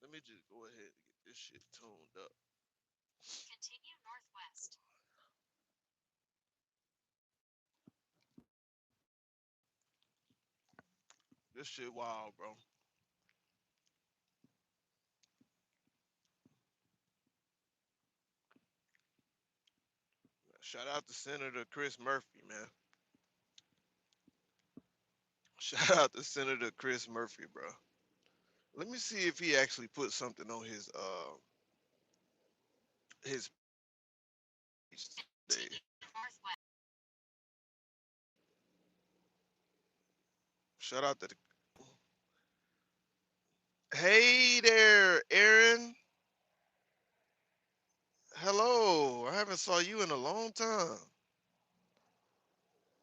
Let me just go ahead and get this shit tuned up. Continue northwest. This shit wild, bro. Shout out to Senator Chris Murphy, man. Shout out to Senator Chris Murphy, bro. Let me see if he actually put something on his page today. Continue northwest. Shout out to the Hey there, Aaron. Hello. I haven't saw you in a long time.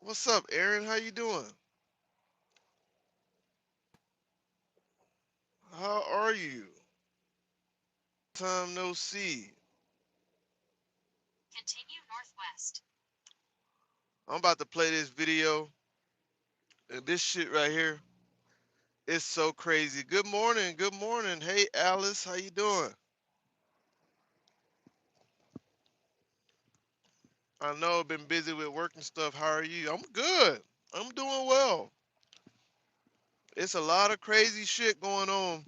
What's up, Aaron? How you doing? How are you? Time no see. Continue northwest. I'm about to play this video, and this shit right here is so crazy. Good morning. Good morning. Hey, Alice. How you doing? I know I've been busy with work and stuff. How are you? I'm good. I'm doing well. It's a lot of crazy shit going on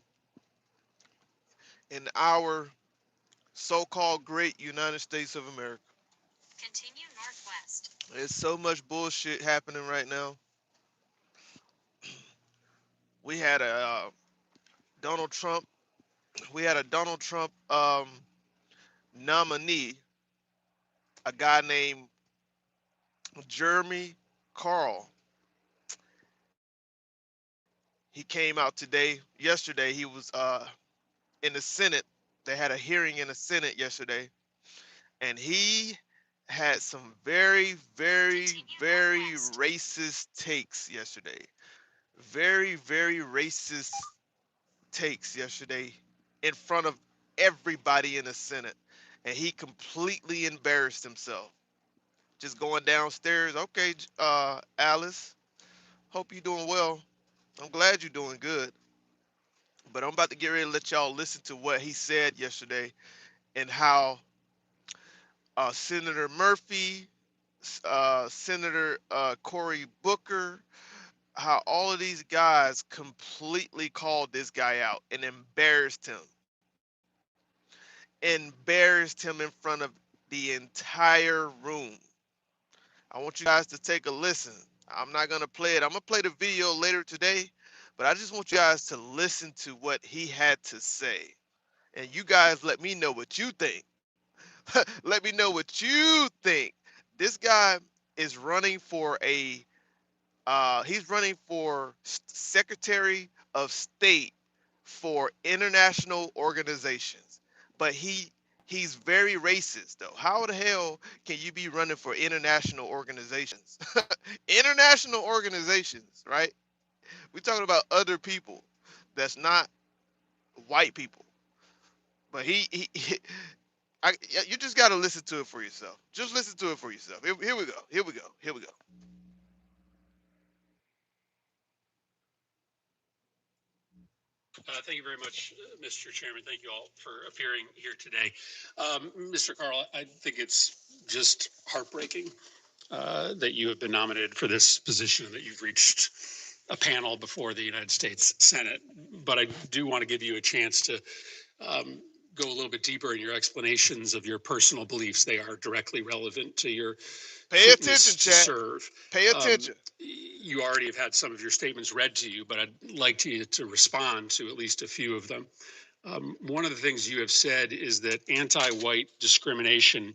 in our so-called great United States of America. Continue northwest. There's so much bullshit happening right now. We had a Donald Trump. We had a Donald Trump nominee, a guy named Jeremy Carl. He came out today. Yesterday, he was in the Senate. They had a hearing in the Senate yesterday, and he had some very, very, Continue very northwest. racist takes yesterday. Very, very racist takes yesterday in front of everybody in the Senate, and he completely embarrassed himself. Just going downstairs. Okay, Alice. Hope you're doing well. I'm glad you're doing good. But I'm about to get ready to let y'all listen to what he said yesterday and how Senator Murphy, Senator Cory Booker, how all of these guys completely called this guy out and embarrassed him in front of the entire room. I want you guys to take a listen. I'm not going to play it. I'm going to play the video later today, but I just want you guys to listen to what he had to say. And you guys let me know what you think. Let me know what you think. This guy is running for he's running for Secretary of State for international organizations. But he's very racist though. How the hell can you be running for international organizations? International organizations, right? We're talking about other people that's not white people. But you just got to listen to it for yourself. Just listen to it for yourself. Here we go. Here we go. Here we go. Thank you very much, Mr. Chairman. Thank you all for appearing here today. Mr. Carl, I think it's just heartbreaking that you have been nominated for this position and that you've reached a panel before the United States Senate. But I do want to give you a chance to um, go a little bit deeper in your explanations of your personal beliefs. They are directly relevant to your Pay fitness attention, to chat. serve. Pay Um, attention. you already have had some of your statements read to you, but I'd like you to respond to at least a few of them. One of the things you have said is that anti-white discrimination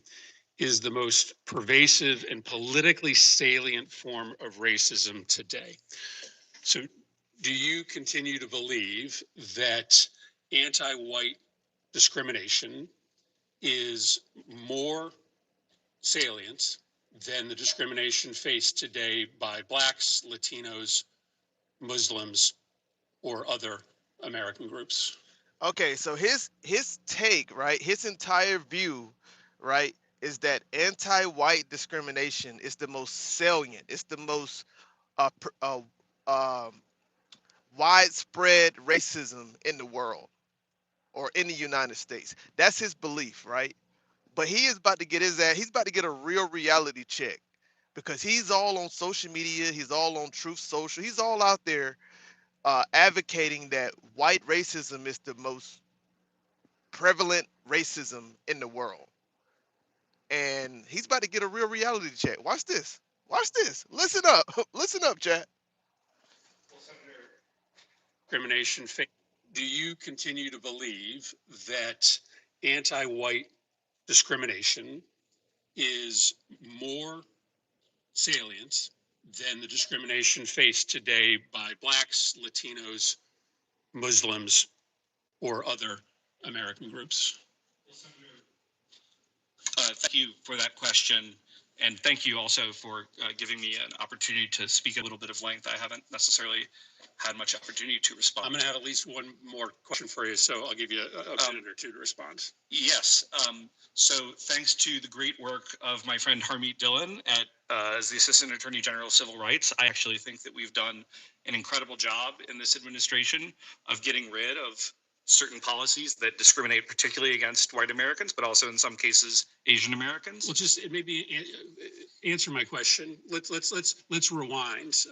is the most pervasive and politically salient form of racism today. So, do you continue to believe that anti-white discrimination is more salient than the discrimination faced today by blacks, Latinos, Muslims, or other American groups? Okay, so his take, right? His entire view, right, is that anti-white discrimination is the most salient. It's the most uh, um, widespread racism in the world. or in the United States. That's his belief, right? But he is about to get his ass, he's about to get a real reality check because he's all on social media, he's all on Truth Social, he's all out there advocating that white racism is the most prevalent racism in the world. And he's about to get a real reality check. Watch this. Watch this. Listen up. Listen up, chat. Discrimination. Do you continue to believe that anti-white discrimination is more salient than the discrimination faced today by blacks, Latinos, Muslims, or other American groups? Thank you for that question. And thank you also for giving me an opportunity to speak a little bit of length. I haven't necessarily had much opportunity to respond. I'm going to have at least one more question for you, so I'll give you a minute or two to respond. Yes. So thanks to the great work of my friend Harmeet Dillon as the Assistant Attorney General of Civil Rights, I actually think that we've done an incredible job in this administration of getting rid of certain policies that discriminate particularly against white Americans, but also in some cases Asian Americans. Well, just maybe answer my question. Let's rewind.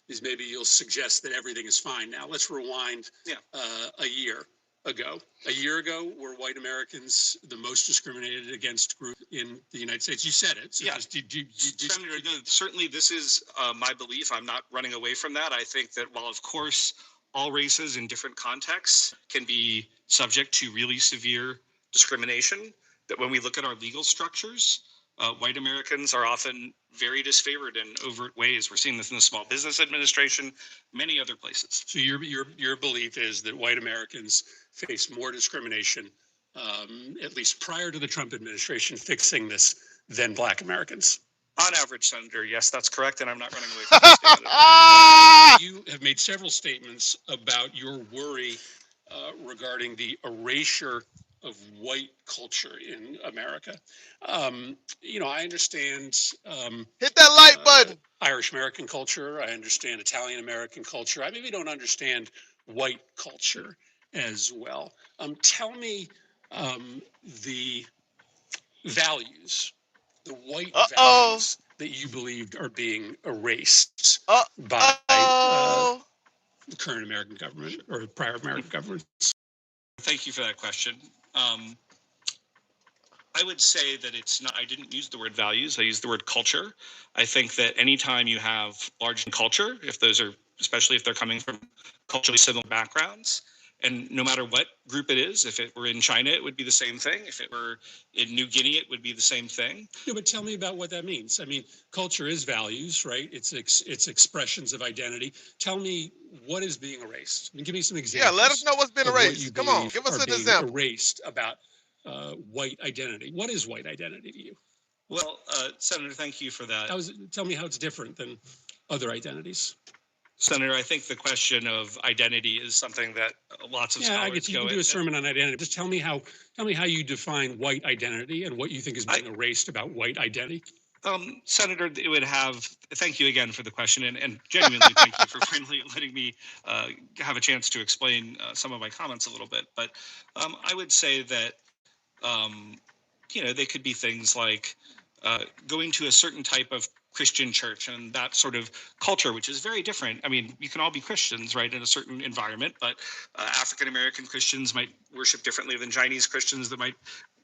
Because maybe you'll suggest that everything is fine now. Let's rewind. A year ago. A year ago, were white Americans the most discriminated against group in the United States? You said it. So Yeah. Senator, certainly this is my belief. I'm not running away from that. I think that while of course all races in different contexts can be subject to really severe discrimination, that when we look at our legal structures, white Americans are often very disfavored in overt ways. We're seeing this in the Small Business Administration, many other places. so your belief is that white Americans face more discrimination, at least prior to the Trump administration fixing this, than black Americans? On average, Senator, yes, that's correct, and I'm not running away from that statement. You have made several statements about your worry regarding the erasure of white culture in America. I understand Hit that like button. Irish American culture. I understand Italian American culture. I maybe don't understand white culture as well. Tell me the values, the white values that you believed are being erased by the current American government or prior American governments. Thank you for that question. I would say that it's not, I didn't use the word values, I used the word culture. I think that anytime you have large culture, if those are, especially if they're coming from culturally similar backgrounds, and no matter what group it is, if it were in China, it would be the same thing. If it were in New Guinea, it would be the same thing. Yeah, but tell me about what that means. I mean, culture is values, right? It's expressions of identity. Tell me what is being erased. I mean, give me some examples. Yeah, let us know what's been erased. What Come on, give us an example. Erased about white identity. What is white identity to you? Well, Senator, thank you for that. Tell me how it's different than other identities. Senator, I think the question of identity is something that lots of scholars I get you can do a sermon on identity. Just tell me how you define white identity and what you think is being erased about white identity. Senator, it would have, thank you again for the question, and genuinely thank you for finally letting me have a chance to explain some of my comments a little bit. But I would say that, they could be things like going to a certain type of Christian church and that sort of culture, which is very different. I mean, you can all be Christians, right, in a certain environment, but African-American Christians might worship differently than Chinese Christians that might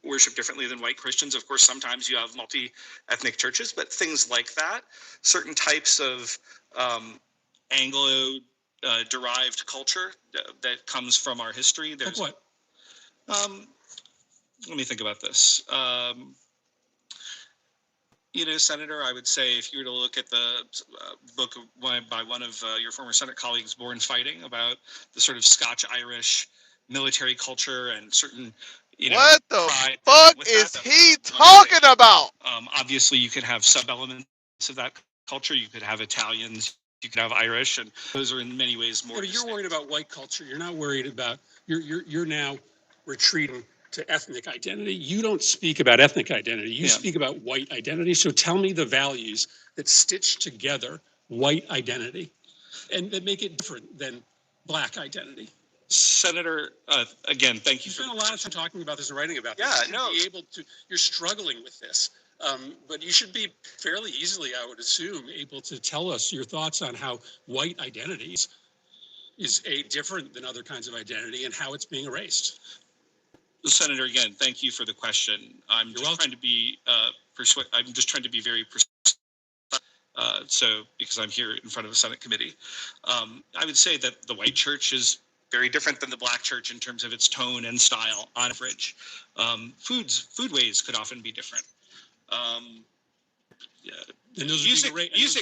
worship differently than white Christians. Of course, sometimes you have multi-ethnic churches, but things like that, certain types of Anglo-derived culture that comes from our history. Like what? Let me think about this. Senator, I would say if you were to look at the book by one of your former Senate colleagues, Born Fighting, about the sort of Scotch-Irish military culture and certain, what the fuck is he talking about? Obviously, you could have sub-elements of that culture. You could have Italians, you could have Irish, and those are in many ways more. But you're worried about white culture. You're not worried about, you're now retreating to ethnic identity. You don't speak about ethnic identity. You speak about white identity. So tell me the values that stitch together white identity and that make it different than black identity. Senator, again, thank you. You spent a lot of time talking about this and writing about this. Yeah, You no. should be able to, you're struggling with this. But you should be fairly easily, I would assume, able to tell us your thoughts on how white identities is different than other kinds of identity and how it's being erased. Senator, again, thank you for the question. I'm just trying to be I'm just trying to be very so because I'm here in front of a Senate committee. I would say that the white church is very different than the black church in terms of its tone and style on average. Foodways could often be different. Yeah. And those music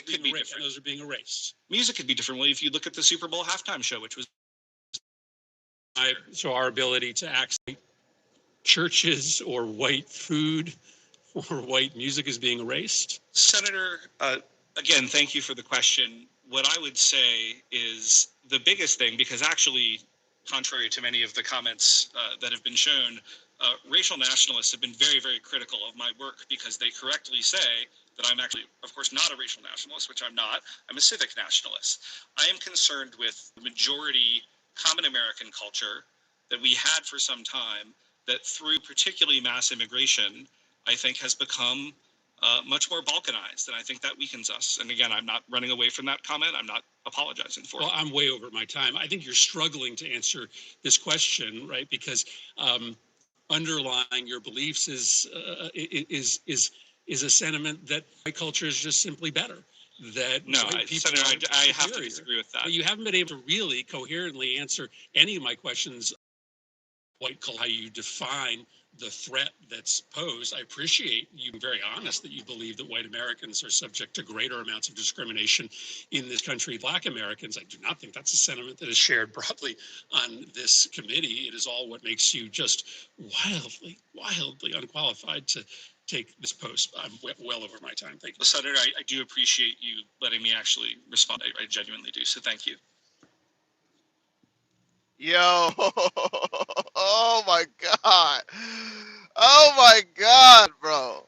could be different. And those are being erased. Music could be different. Well, if you look at the Super Bowl halftime show, which was so our ability to access churches or white food or white music is being erased? Senator, again, thank you for the question. What I would say is the biggest thing, because actually, contrary to many of the comments that have been shown, racial nationalists have been very, very critical of my work because they correctly say that I'm actually, of course, not a racial nationalist, which I'm not. I'm a civic nationalist. I am concerned with the majority common American culture that we had for some time that through particularly mass immigration, I think has become much more balkanized, and I think that weakens us. And again, I'm not running away from that comment. I'm not apologizing for it. Well, I'm way over my time. I think you're struggling to answer this question, right? Because underlying your beliefs is a sentiment that white culture is just simply better. That no, Senator, I have to disagree with that. But you haven't been able to really coherently answer any of my questions. White culture, how you define the threat that's posed. I appreciate you being very honest that you believe that white Americans are subject to greater amounts of discrimination in this country. Black Americans, I do not think that's a sentiment that is shared broadly on this committee. It is all what makes you just wildly, wildly unqualified to take this post. I'm well over my time. Thank you. Well, Senator, I do appreciate you letting me actually respond. I genuinely do. So thank you. Yo, oh my God. Oh my God, bro.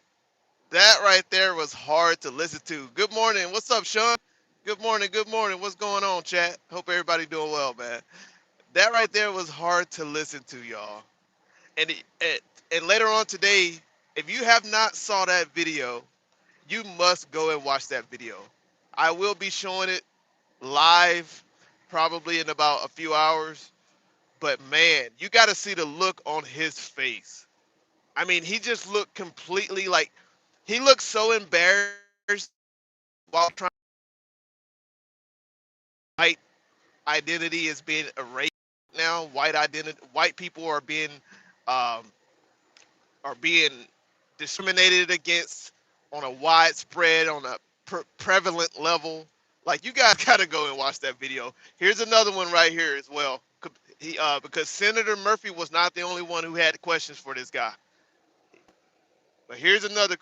That right there was hard to listen to. Good morning. What's up, Sean? Good morning. Good morning. What's going on, chat? Hope everybody doing well, man. That right there was hard to listen to, y'all. And later on today, if you have not saw that video, you must go and watch that video. I will be showing it live probably in about a few hours. But man, you got to see the look on his face. I mean, he just looked completely like he looked so embarrassed while trying. White identity is being erased now. White people um, are being discriminated against on a widespread, on a prevalent level. Like you guys gotta go and watch that video. Here's another one right here as well. Because Senator Murphy was not the only one who had questions for this guy. But here's another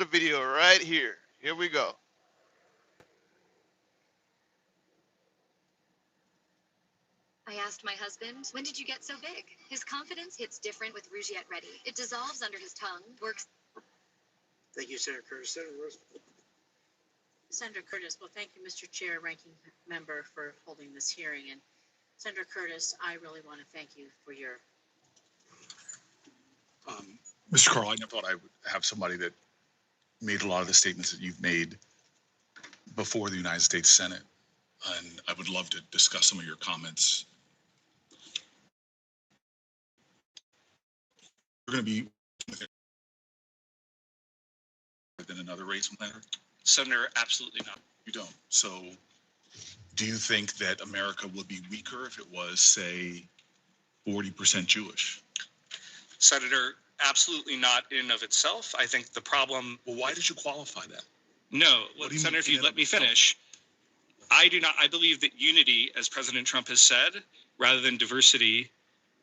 video right here. Here we go. I asked my husband, when did you get so big? His confidence hits different with Rougiette Ready. It dissolves under his tongue, works. Thank you, Senator Curtis. Senator Rose. Senator Curtis, well, thank you, Mr. Chair, Ranking Member, for holding this hearing. And Senator Curtis, I really want to thank you for your. Mr. Carl, I never thought I would have somebody that made a lot of the statements that you've made before the United States Senate. And I would love to discuss some of your comments. We're going to be than another race matter? Senator, absolutely not. You don't. So do you think that America would be weaker if it was, say, 40% Jewish? Senator, absolutely not in and of itself. I think the problem. Well, why did you qualify that? No, Senator, if you let me finish. I do not. I believe that unity, as President Trump has said, rather than diversity,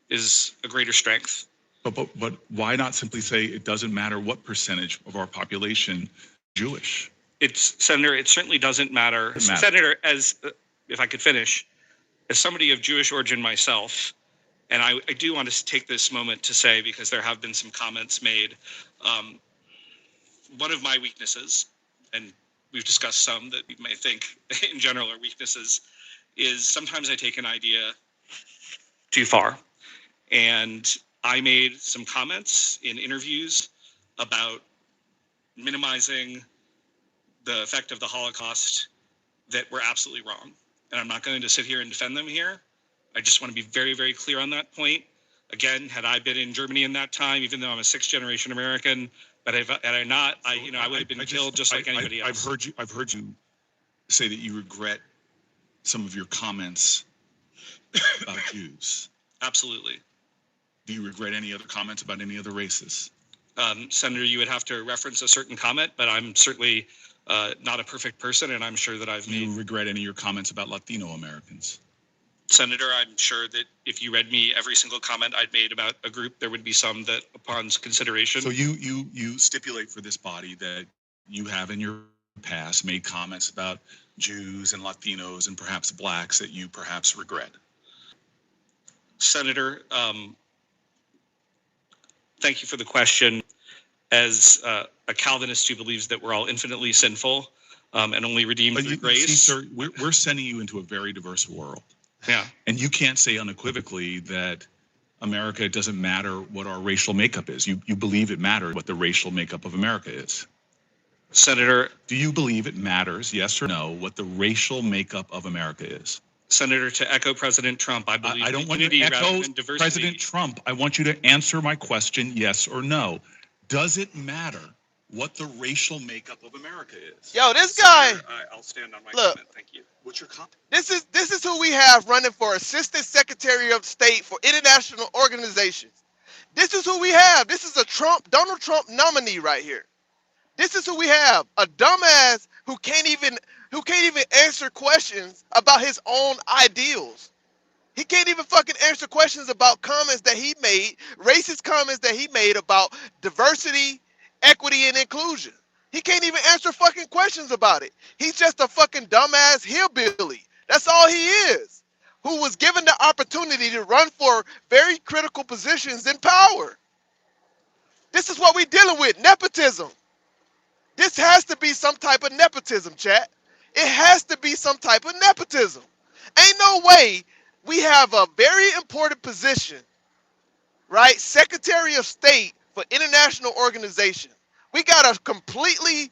is a greater strength. But why not simply say it doesn't matter what percentage of our population is Jewish? Senator, it certainly doesn't matter. Senator, if I could finish, as somebody of Jewish origin myself, and I do want to take this moment to say, because there have been some comments made, one of my weaknesses, and we've discussed some that you may think in general are weaknesses, is sometimes I take an idea too far. And I made some comments in interviews about minimizing the effect of the Holocaust that were absolutely wrong. And I'm not going to sit here and defend them here. I just want to be very, very clear on that point. Again, had I been in Germany in that time, even though I'm a sixth-generation American, but had I not, I would have been killed just like anybody else. I've heard you say that you regret some of your comments about Jews. Absolutely. Do you regret any other comments about any other races? Senator, you would have to reference a certain comment, but I'm certainly not a perfect person, and I'm sure that I've Do you regret any of your comments about Latino Americans? Senator, I'm sure that if you read me every single comment I'd made about a group, there would be some that, upon consideration. So you stipulate for this body that you have in your past made comments about Jews and Latinos and perhaps blacks that you perhaps regret. Senator, thank you for the question. As a Calvinist who believes that we're all infinitely sinful and only redeemed through grace. See, sir, we're sending you into a very diverse world. Yeah. And you can't say unequivocally that America, it doesn't matter what our racial makeup is. You believe it matters what the racial makeup of America is. Senator, do you believe it matters, yes or no, what the racial makeup of America is? Senator, to echo President Trump, I believe I don't want you to echo President Trump. I want you to answer my question, yes or no. Does it matter what the racial makeup of America is? Yo, this guy. Senator, I'll stand on my Look, comment. Thank you. What's your comment? This is who we have running for Assistant Secretary of State for international organizations. This is who we have. This is a Donald Trump nominee right here. This is who we have. A dumbass who can't even answer questions about his own ideals. He can't even fucking answer questions about comments that he made, racist comments that he made about diversity, equity, and inclusion. He can't even answer fucking questions about it. He's just a fucking dumbass hillbilly. That's all he is. Who was given the opportunity to run for very critical positions in power. This is what we're dealing with, nepotism. This has to be some type of nepotism, chat. It has to be some type of nepotism. Ain't no way we have a very important position, right? Secretary of State for international organization. We got a complete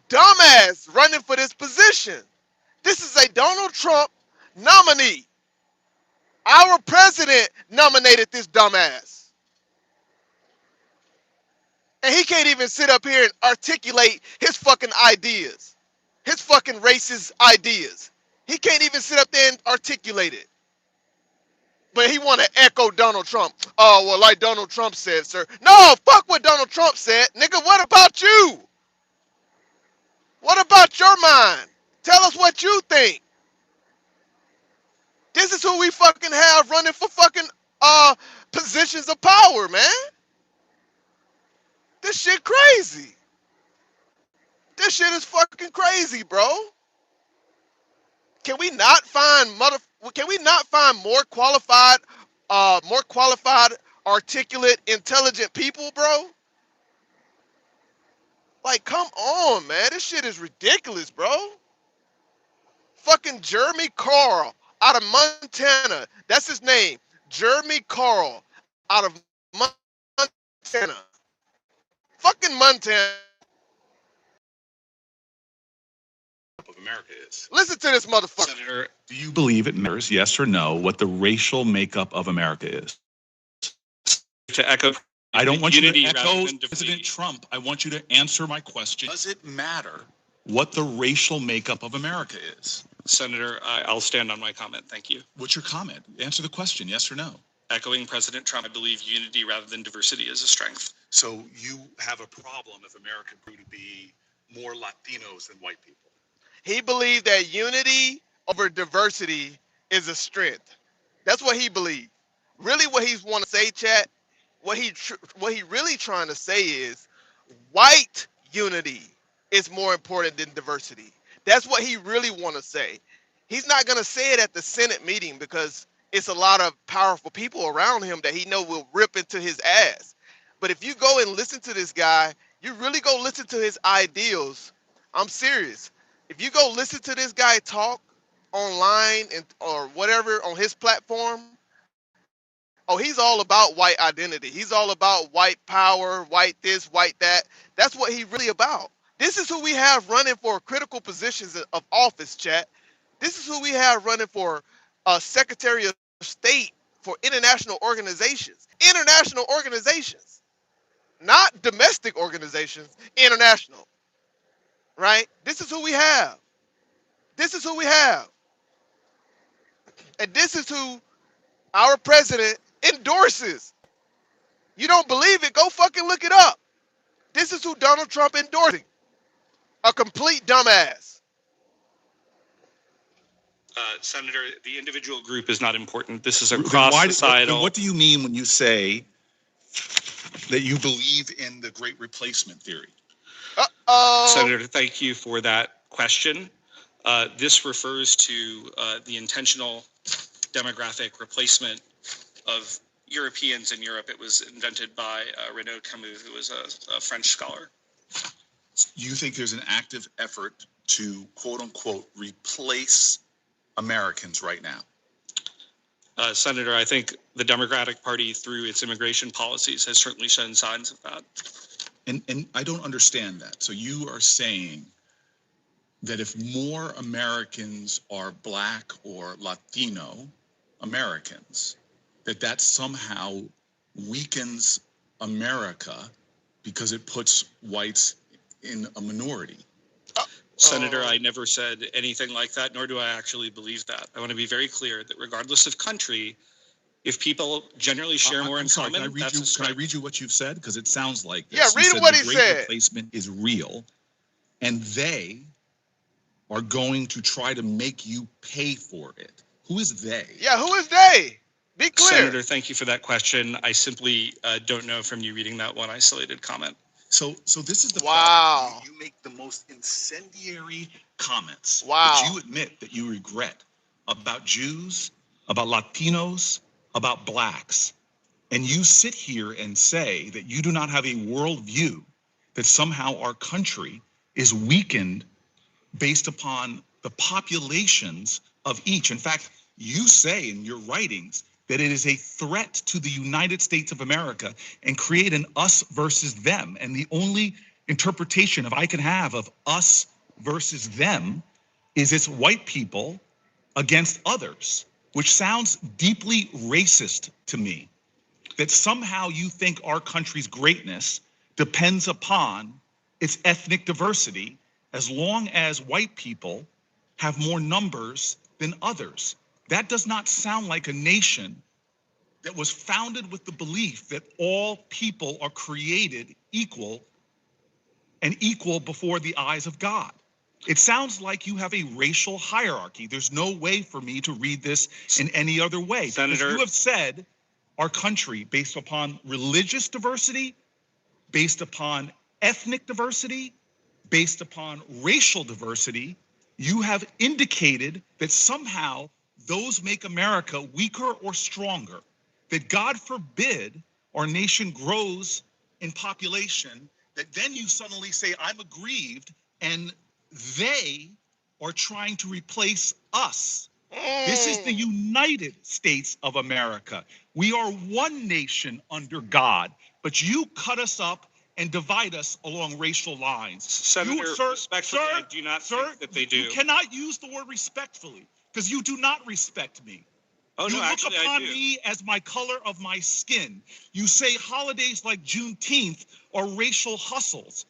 dumbass running for this position. This is a Donald Trump nominee. Our president nominated this dumbass. And he can't even sit up here and articulate his fucking ideas. His fucking racist ideas. He can't even sit up there and articulate it. But he want to echo Donald Trump. Oh, well, like Donald Trump said, sir. No, fuck what Donald Trump said. Nigga, what about you? What about your mind? Tell us what you think. This is who we fucking have running for fucking positions of power, man. This shit crazy. This shit is fucking crazy, bro. Can we not find more qualified, articulate, intelligent people, bro? Like, come on, man. This shit is ridiculous, bro. Fucking Jeremy Carl out of Montana. That's his name. Jeremy Carl out of Montana. Fucking Montana. Of America is. Listen to this motherfucker. Senator, do you believe it matters, yes or no, what the racial makeup of America is? To echo, I don't want you to rather echo than President Trump. I want you to answer my question. Does it matter what the racial makeup of America is? Senator, I'll stand on my comment. Thank you. What's your comment? Answer the question, yes or no. Echoing President Trump, I believe unity rather than diversity is a strength. So you have a problem if America grew to be more Latinos than white people? He believed that unity over diversity is a strength. That's what he believed. Really what he's want to say, chat, what he really trying to say is white unity is more important than diversity. That's what he really want to say. He's not going to say it at the Senate meeting because it's a lot of powerful people around him that he know will rip into his ass. But if you go and listen to this guy, you really go listen to his ideals. I'm serious. If you go listen to this guy talk, online and or whatever on his platform, oh, he's all about white identity. He's all about white power, white this, white that. That's what he's really about. This is who we have running for critical positions of office, chat. This is who we have running for Secretary of State for international organizations. International organizations, not domestic organizations, international, right? This is who we have. This is who we have. And this is who our president endorses. You don't believe it? Go fucking look it up. This is who Donald Trump endorsing. A complete dumbass. Senator, the individual group is not important. This is a Then cross-societal. what do you mean when you say that you believe in the Great Replacement theory? Uh-oh. Senator, thank you for that question. This refers to the intentional demographic replacement of Europeans in Europe. It was invented by Renaud Camus, who was a French scholar. You think there's an active effort to, quote unquote, replace Americans right now? Senator, I think the Democratic Party, through its immigration policies, has certainly shown signs of that. And I don't understand that. So you are saying that if more Americans are Black or Latino Americans, that somehow weakens America because it puts whites in a minority? Senator, I never said anything like that, nor do I actually believe that. I want to be very clear that regardless of country, if people generally share more in common, can I read that's a you? Can I strength. read you what you've said? Because it sounds like this. Yeah, You read said what the he Great said. Replacement is real, and they are going to try to make you pay for it. Who is they? Yeah, who is they? Be clear. Senator, thank you for that question. I simply don't know from you reading that one isolated comment. So this is the Wow. problem. You make the most incendiary comments Wow. that you admit that you regret about Jews, about Latinos, about Blacks. And you sit here and say that you do not have a worldview, that somehow our country is weakened based upon the populations of each. In fact, you say in your writings that it is a threat to the United States of America and create an us versus them. And the only interpretation I can have of us versus them is it's white people against others, which sounds deeply racist to me. That somehow you think our country's greatness depends upon its ethnic diversity, as long as white people have more numbers than others. That does not sound like a nation that was founded with the belief that all people are created equal and equal before the eyes of God. It sounds like you have a racial hierarchy. There's no way for me to read this in any other way. Senator, because you have said our country, based upon religious diversity, based upon ethnic diversity, based upon racial diversity, you have indicated that somehow those make America weaker or stronger. That God forbid our nation grows in population, that then you suddenly say, I'm aggrieved, and they are trying to replace us. This is the United States of America. We are one nation under God, but you cut us up and divide us along racial lines. Senator, respectfully, I do not think that they do. You cannot use the word respectfully, because you do not respect me. Oh, you no, look actually, upon I do. me as my color of my skin. You say holidays like Juneteenth are racial hustles.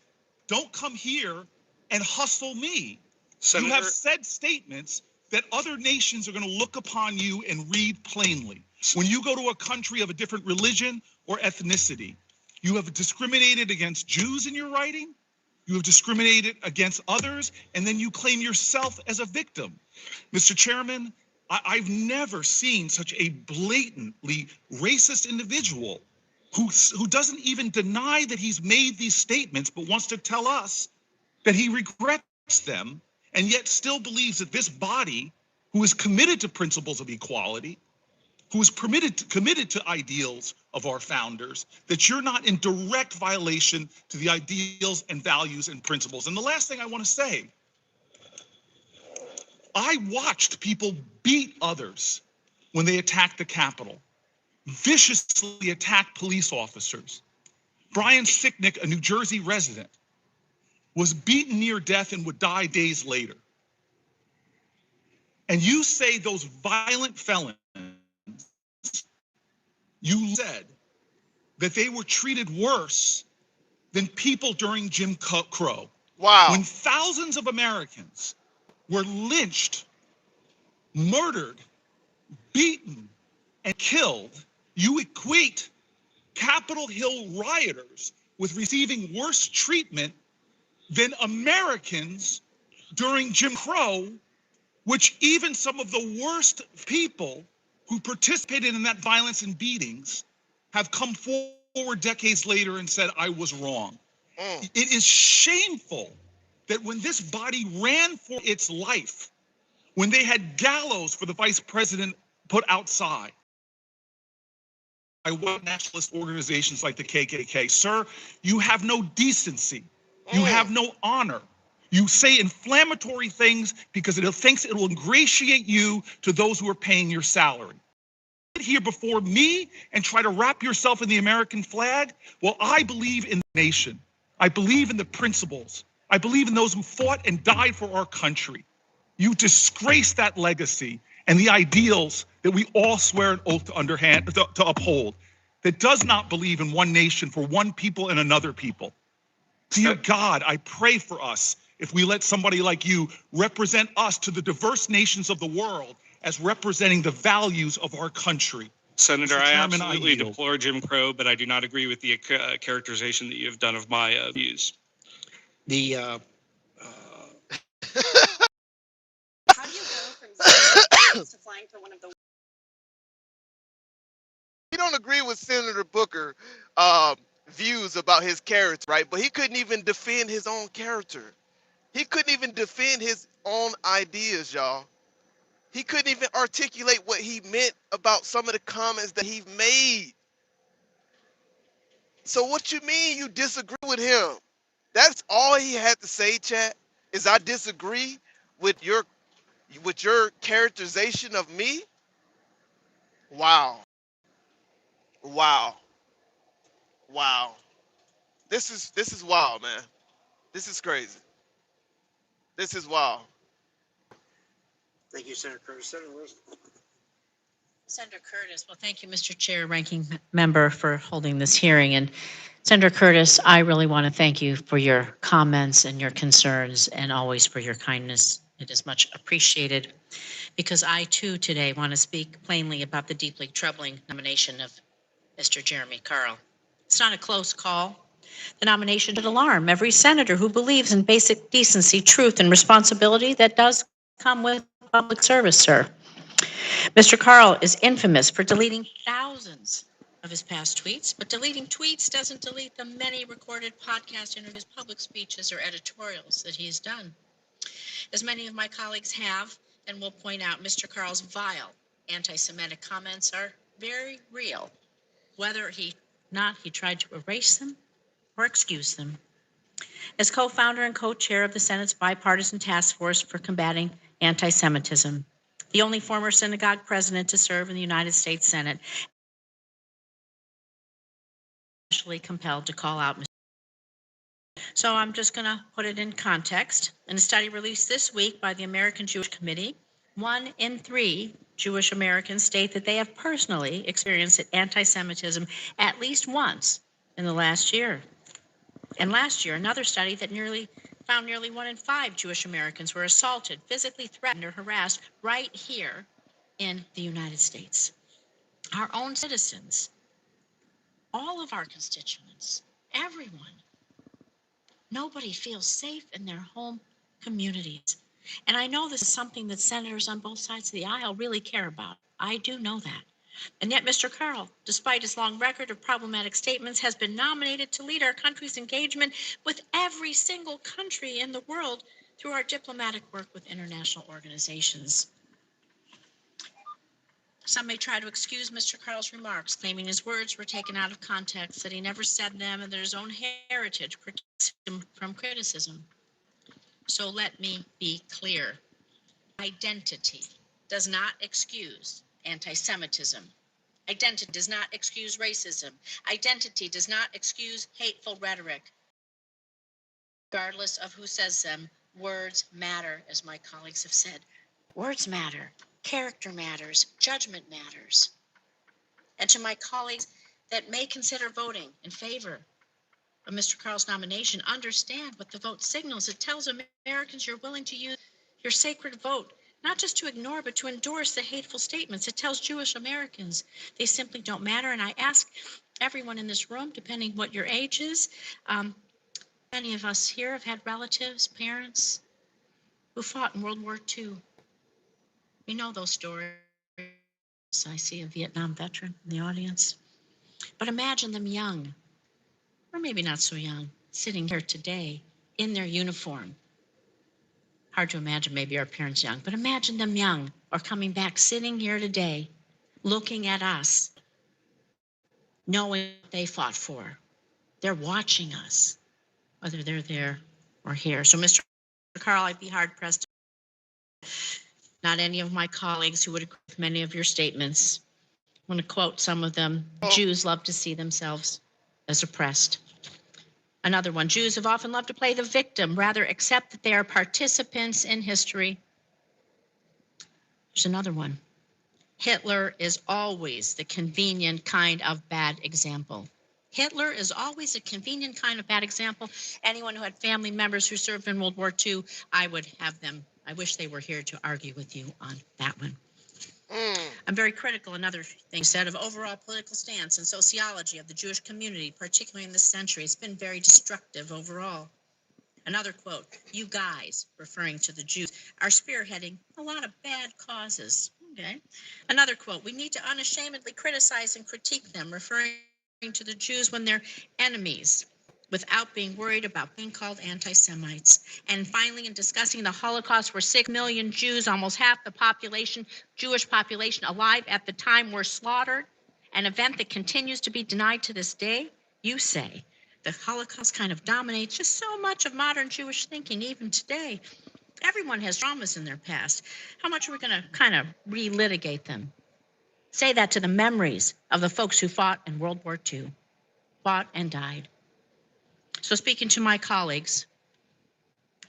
Don't come here and hustle me. Senator, You have said statements that other nations are going to look upon you and read plainly. When you go to a country of a different religion or ethnicity, you have discriminated against Jews in your writing, you have discriminated against others, and then you claim yourself as a victim. Mr. Chairman, I've never seen such a blatantly racist individual who doesn't even deny that he's made these statements, but wants to tell us that he regrets them, and yet still believes that this body, who is committed to principles of equality, who is committed to ideals of our founders, that you're not in direct violation to the ideals and values and principles. And the last thing I want to say I watched people beat others when they attacked the Capitol, viciously attack police officers. Brian Sicknick, a New Jersey resident, was beaten near death and would die days later. And you say those violent felons, you said that they were treated worse than people during Jim Crow. Wow. When thousands of Americans were lynched, murdered, beaten, and killed, you equate Capitol Hill rioters with receiving worse treatment than Americans during Jim Crow, which even some of the worst people who participated in that violence and beatings have come forward decades later and said, I was wrong. It is shameful that when this body ran for its life, when they had gallows for the vice president put outside by white nationalist organizations like the KKK, sir, you have no decency. You have no honor. You say inflammatory things because it thinks it will ingratiate you to those who are paying your salary. Sit here before me and try to wrap yourself in the American flag? Well, I believe in the nation. I believe in the principles. I believe in those who fought and died for our country. You disgrace that legacy and the ideals that we all swear an oath to uphold, that does not believe in one nation for one people and another people. Dear God, I pray for us if we let somebody like you represent us to the diverse nations of the world as representing the values of our country. Senator, Mr. I Chairman, absolutely yield. deplore Jim Crow, but I do not agree with the characterization that you have done of my views. The, How do you go from zero to flying for one of the We don't agree with Senator Booker views about his character, right? But he couldn't even defend his own character. He couldn't even defend his own ideas, y'all. He couldn't even articulate what he meant about some of the comments that he made. So what you mean you disagree with him? That's all he had to say, chat, is I disagree with your characterization of me? Wow. Wow. Wow. This is wild, man. This is crazy. This is wild. thank you, Senator Curtis. Senator Wilson. Senator Curtis, well, thank you, Mr. Chair, Ranking Member, for holding this hearing. And Senator Curtis, I really want to thank you for your comments and your concerns and always for your kindness. It is much appreciated because I too today want to speak plainly about the deeply troubling nomination of Mr. Jeremy Carl. It's not a close call. The nomination should alarm every senator who believes in basic decency, truth, and responsibility that does come with public service, sir. Mr. Carl is infamous for deleting thousands of his past tweets, but deleting tweets doesn't delete the many recorded podcast interviews, public speeches, or editorials that he's done. As many of my colleagues have and will point out, Mr. Carl's vile anti-Semitic comments are very real, whether he tried to erase them or excuse them. As co-founder and co-chair of the Senate's bipartisan task force for combating anti-Semitism, the only former synagogue president to serve in the United States Senate, especially compelled to call out. So I'm just going to put it in context. In a study released this week by the American Jewish Committee, 1 in 3 Jewish Americans state that they have personally experienced anti-Semitism at least once in the last year. And last year, another study that found nearly 1 in 5 Jewish Americans were assaulted, physically threatened, or harassed right here in the United States. Our own citizens, all of our constituents, everyone. Nobody feels safe in their home communities. And I know this is something that senators on both sides of the aisle really care about. I do know that. And yet Mr. Carl, despite his long record of problematic statements, has been nominated to lead our country's engagement with every single country in the world through our diplomatic work with international organizations. Some may try to excuse Mr. Carl's remarks, claiming his words were taken out of context, that he never said them, and that his own heritage protects him from criticism. So let me be clear. Identity does not excuse anti-Semitism. Identity does not excuse racism. Identity does not excuse hateful rhetoric. Regardless of who says them, words matter, as my colleagues have said. Words matter. Character matters. Judgment matters. And to my colleagues that may consider voting in favor of Mr. Carl's nomination, understand what the vote signals. It tells Americans you're willing to use your sacred vote, not just to ignore, but to endorse the hateful statements. It tells Jewish Americans they simply don't matter. And I ask everyone in this room, depending what your age is, many of us here have had relatives, parents who fought in World War II. We know those stories. I see a Vietnam veteran in the audience. But imagine them young, or maybe not so young, sitting here today in their uniform. Hard to imagine maybe our parents young, but imagine them young or coming back, sitting here today, looking at us, knowing what they fought for. They're watching us, whether they're there or here. So, Mr. Carl, I'd be hard pressed. Not any of my colleagues who would agree with many of your statements. I'm going to quote some of them. Jews love to see themselves as oppressed. Another one, Jews have often loved to play the victim, rather accept that they are participants in history. There's another one. Hitler is always the convenient kind of bad example. Hitler is always a convenient kind of bad example. Anyone who had family members who served in World War II, I wish they were here to argue with you on that one. I'm very critical, another thing said, of overall political stance and sociology of the Jewish community, particularly in this century. It's been very destructive overall. Another quote, you guys, referring to the Jews, are spearheading a lot of bad causes. Okay. Another quote, we need to unashamedly criticize and critique them, referring to the Jews when they're enemies, without being worried about being called anti-Semites. And finally, in discussing the Holocaust, where 6 million Jews, almost half the population, Jewish population alive at the time, were slaughtered, an event that continues to be denied to this day, you say the Holocaust kind of dominates just so much of modern Jewish thinking, even today. Everyone has traumas in their past. How much are we going to kind of relitigate them? Say that to the memories of the folks who fought in World War II, fought and died. So speaking to my colleagues,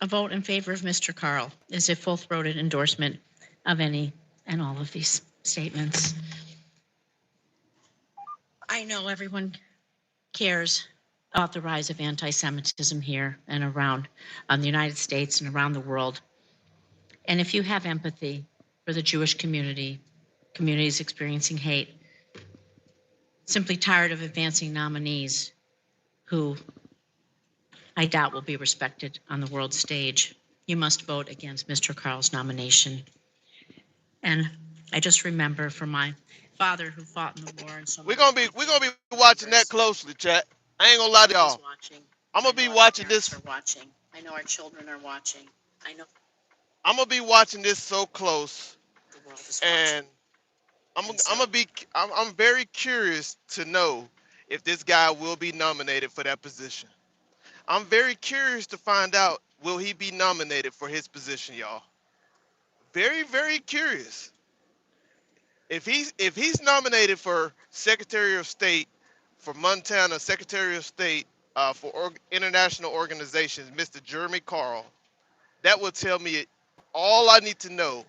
a vote in favor of Mr. Carl is a full-throated endorsement of any and all of these statements. I know everyone cares about the rise of anti-Semitism here and around the United States and around the world. And if you have empathy for the Jewish community, communities experiencing hate, simply tired of advancing nominees who I doubt will be respected on the world stage, you must vote against Mr. Carl's nomination. And I just remember from my father who fought in the war, and so We're gonna be watching that closely, chat. I ain't gonna lie to y'all. I'm gonna be watching this. Watching. I know our children are watching. I know I'm gonna be watching this so close, the world is and watching. I'm very curious to know if this guy will be nominated for that position. I'm very curious to find out, will he be nominated for his position, y'all? Very, very curious. If he's nominated for Secretary of State for Montana, Secretary of State for international organizations, Mr. Jeremy Carl, that will tell me all I need to know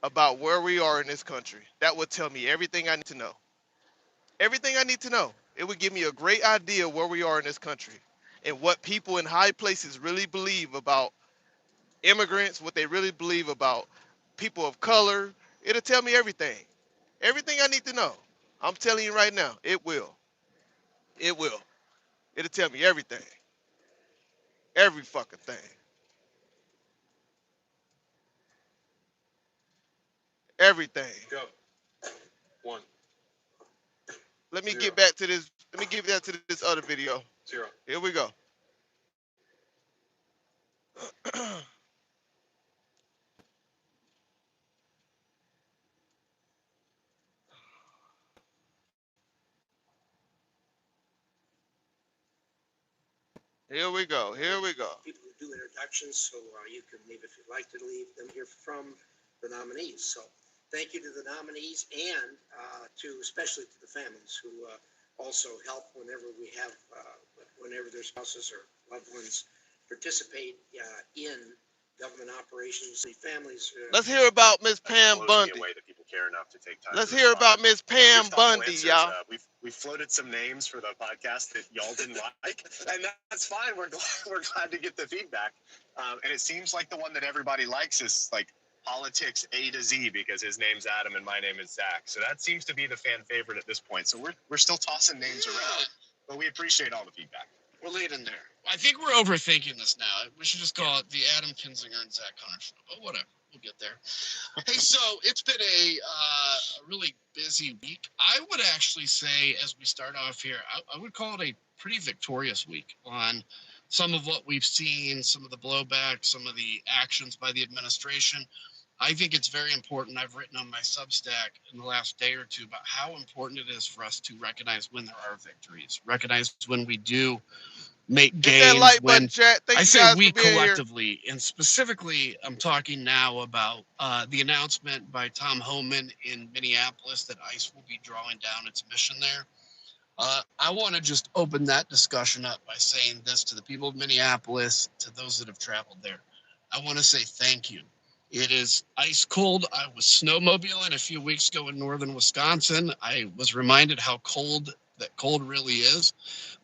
about where we are in this country. That would tell me everything I need to know. Everything I need to know. It would give me a great idea where we are in this country and what people in high places really believe about immigrants, what they really believe about people of color. It'll tell me everything. Everything I need to know. I'm telling you right now, it will. It will. It'll tell me everything. Every fucking thing. Everything. Go. One. Let me Zero. get back to this. Let me get back to this other video. 0. Here we go. Here we go. Here we go. People who do introductions, so you can leave if you'd like to leave them here from the nominees. So thank you to the nominees and especially to the families who also help whenever we have, whenever their spouses or loved ones participate in government operations. The families. Let's hear about Miss Pam Blows Bundy. me away that people care enough to take time. Let's to hear respond. about Miss Here's Pam thoughtful Bundy, answers. y'all. We've floated some names for the podcast that y'all didn't like, and that's fine. We're glad to get the feedback. And it seems like the one that everybody likes is like politics A to Z, because his name's Adam and my name is Zach. So that seems to be the fan favorite at this point. So we're still tossing names around, but we appreciate all the feedback. We're leading there. I think we're overthinking this now. We should just call it the Adam Kinzinger and Zach Connor show. But whatever, we'll get there. Hey, so it's been a really busy week. I would actually say, as we start off here, I would call it a pretty victorious week on some of what we've seen, some of the blowback, some of the actions by the administration. I think it's very important. I've written on my Substack in the last day or two about how important it is for us to recognize when there are victories, recognize when we do make gains. Hit that like when button, chat. Thank I you say guys we for being here. collectively, and specifically, I'm talking now about the announcement by Tom Homan in Minneapolis that ICE will be drawing down its mission there. I want to just open that discussion up by saying this to the people of Minneapolis, to those that have traveled there. I want to say thank you. It is ice cold. I was snowmobiling a few weeks ago in northern Wisconsin. I was reminded how cold that cold really is.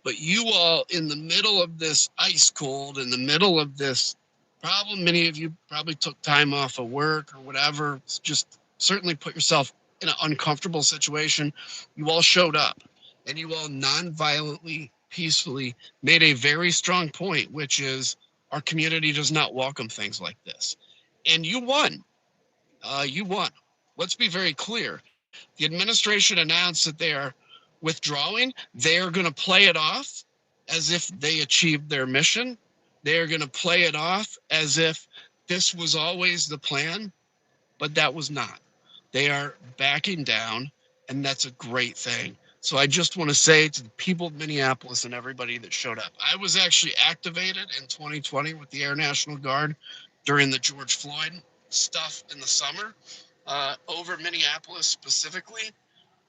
But you all, in the middle of this ice cold, in the middle of this problem, many of you probably took time off of work or whatever, just certainly put yourself in an uncomfortable situation. You all showed up, and you all non-violently, peacefully made a very strong point, which is our community does not welcome things like this. And you won. You won. Let's be very clear. The administration announced that they are withdrawing. They are going to play it off as if they achieved their mission. They are going to play it off as if this was always the plan, but that was not. They are backing down, and that's a great thing. So I just want to say to the people of Minneapolis and everybody that showed up, I was actually activated in 2020 with the Air National Guard during the George Floyd stuff in the summer over Minneapolis specifically.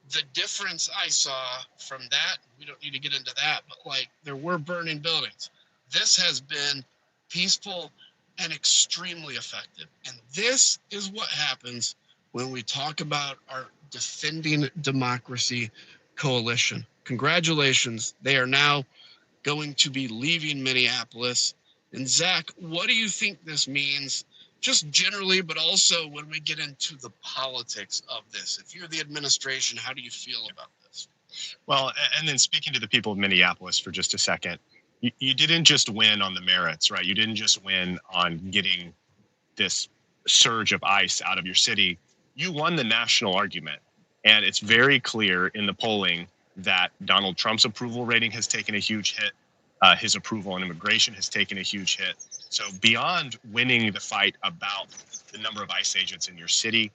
The difference I saw from that, we don't need to get into that, but like there were burning buildings. This has been peaceful and extremely effective. And this is what happens when we talk about our Defending Democracy Coalition. Congratulations. They are now going to be leaving Minneapolis. And Zach, what do you think this means, just generally, but also when we get into the politics of this? If you're the administration, how do you feel about this? Well, and then speaking to the people of Minneapolis for just a second, you didn't just win on the merits, right? You didn't just win on getting this surge of ICE out of your city. You won the national argument. And it's very clear in the polling that Donald Trump's approval rating has taken a huge hit. His approval on immigration has taken a huge hit. So beyond winning the fight about the number of ICE agents in your city,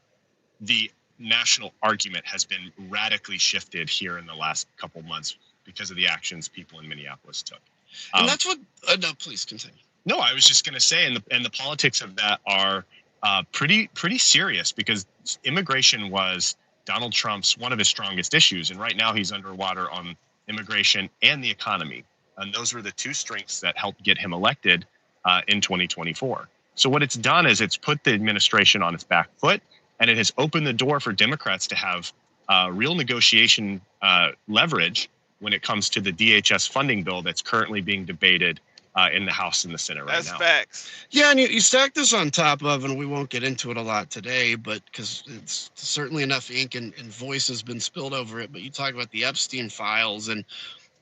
the national argument has been radically shifted here in the last couple months because of the actions people in Minneapolis took. And that's what, no, please continue. No, I was just going to say, and the politics of that are pretty serious, because immigration was Donald Trump's one of his strongest issues. And right now he's underwater on immigration and the economy. And those were the two strengths that helped get him elected in 2024. So what it's done is it's put the administration on its back foot, and it has opened the door for Democrats to have real negotiation leverage when it comes to the DHS funding bill that's currently being debated in the House and the Senate right now. That's facts. Yeah, and you stack this on top of, and we won't get into it a lot today, but because it's certainly enough ink and voice has been spilled over it, but you talk about the Epstein files and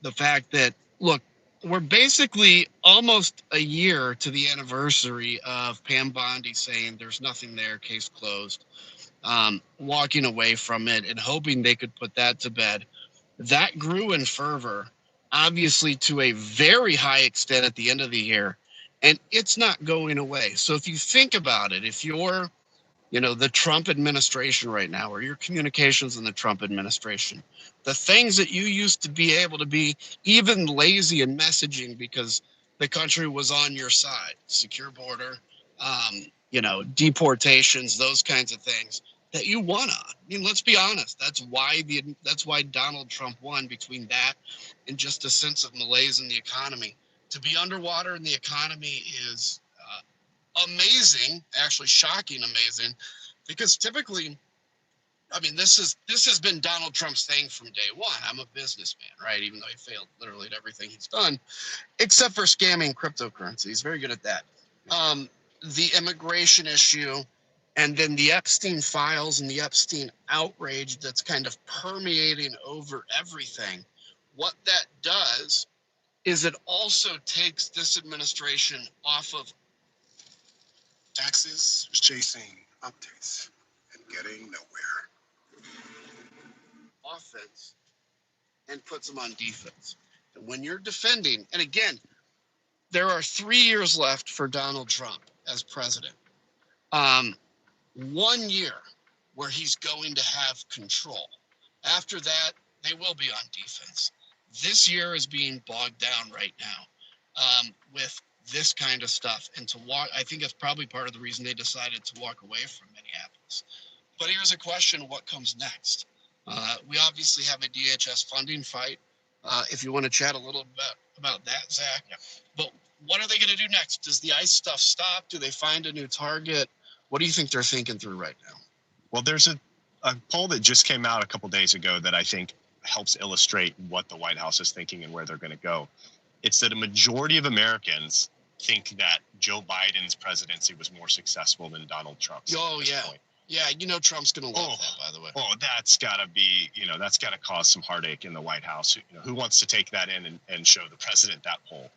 the fact that, look, we're basically almost a year to the anniversary of Pam Bondi saying there's nothing there, case closed, walking away from it and hoping they could put that to bed. That grew in fervor, obviously to a very high extent at the end of the year, and it's not going away. So if you think about it, if you're, the Trump administration right now, or your communications in the Trump administration, the things that you used to be able to be even lazy in messaging because the country was on your side, secure border, deportations, those kinds of things that you won on. I mean, let's be honest. That's why Donald Trump won, between that and just a sense of malaise in the economy. To be underwater in the economy is amazing, actually shocking amazing, because typically, I mean, this has been Donald Trump's thing from day one. I'm a businessman, right? Even though he failed literally at everything he's done, except for scamming cryptocurrency. He's very good at that. The immigration issue, and then the Epstein files and the Epstein outrage that's kind of permeating over everything. What that does is it also takes this administration off of taxes, chasing updates and getting nowhere. offense, and puts them on defense. And when you're defending, and again, there are 3 years left for Donald Trump as president. 1 year where he's going to have control. After that, they will be on defense. This year is being bogged down right now with this kind of stuff. And I think it's probably part of the reason they decided to walk away from Minneapolis. But here's a question: what comes next? We obviously have a DHS funding fight. If you want to chat a little bit about that, Zach. Yeah. But what are they going to do next? Does the ICE stuff stop? Do they find a new target? What do you think they're thinking through right now? Well, there's a poll that just came out a couple days ago that I think helps illustrate what the White House is thinking and where they're going to go. It's that a majority of Americans think that Joe Biden's presidency was more successful than Donald Trump's. Oh, yeah. Point. Yeah, Trump's going to love that, by the way. Oh, that's got to be, that's got to cause some heartache in the White House. Who wants to take that in and show the president that poll?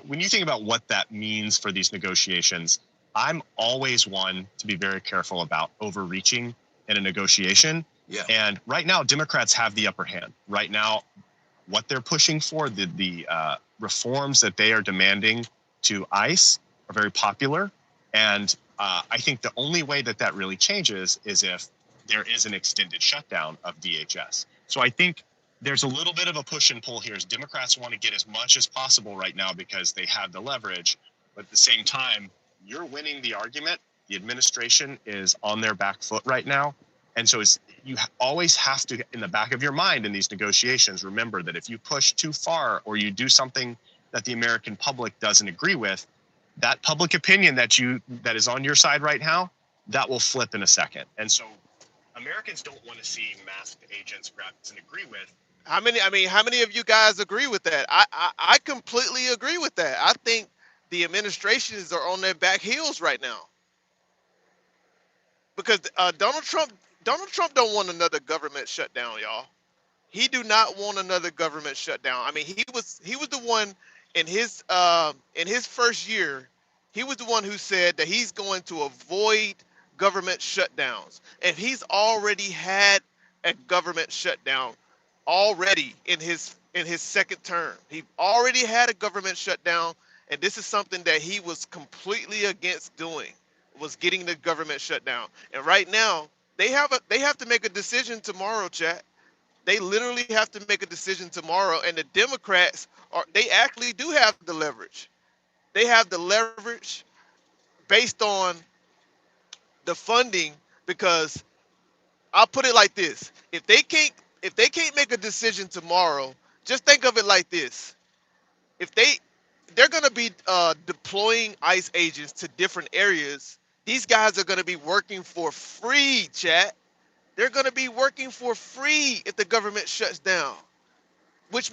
When you think about what that means for these negotiations, I'm always one to be very careful about overreaching in a negotiation. Yeah. And right now, Democrats have the upper hand. Right now, what they're pushing for, the reforms that they are demanding to ICE are very popular. And I think the only way that really changes is if there is an extended shutdown of DHS. So I think there's a little bit of a push and pull here as Democrats want to get as much as possible right now because they have the leverage. But at the same time, you're winning the argument. The administration is on their back foot right now. And so you always have to, in the back of your mind in these negotiations, remember that if you push too far or you do something that the American public doesn't agree with, that public opinion that is on your side right now, that will flip in a second. And so Americans don't want to see masked agents perhaps and agree with. How many of you guys agree with that? I completely agree with that. I think the administrations are on their back heels right now. Because Donald Trump don't want another government shutdown, y'all. He do not want another government shutdown. I mean, he was the one in his first year, he was the one who said that he's going to avoid government shutdowns. And he's already had a government shutdown already in his second term. He already had a government shutdown, and this is something that he was completely against doing, was getting the government shutdown. And right now, they have to make a decision tomorrow, chat. They literally have to make a decision tomorrow, and the Democrats they actually do have the leverage. They have the leverage based on the funding, because I'll put it like this: if they can't make a decision tomorrow, just think of it like this: if they're going to be deploying ICE agents to different areas, these guys are going to be working for free, chat. They're going to be working for free if the government shuts down, which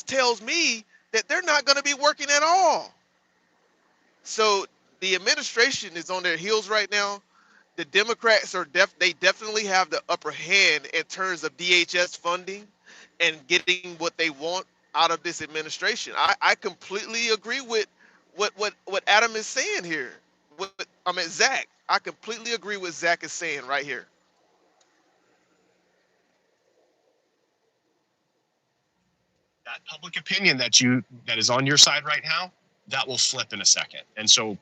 tells me that they're not going to be working at all. So the administration is on their heels right now. The Democrats they definitely have the upper hand in terms of DHS funding and getting what they want out of this administration. I completely agree with what Adam is saying here. Zach. I completely agree with Zach is saying right here. That public opinion that is on your side right now, that will flip in a second. And so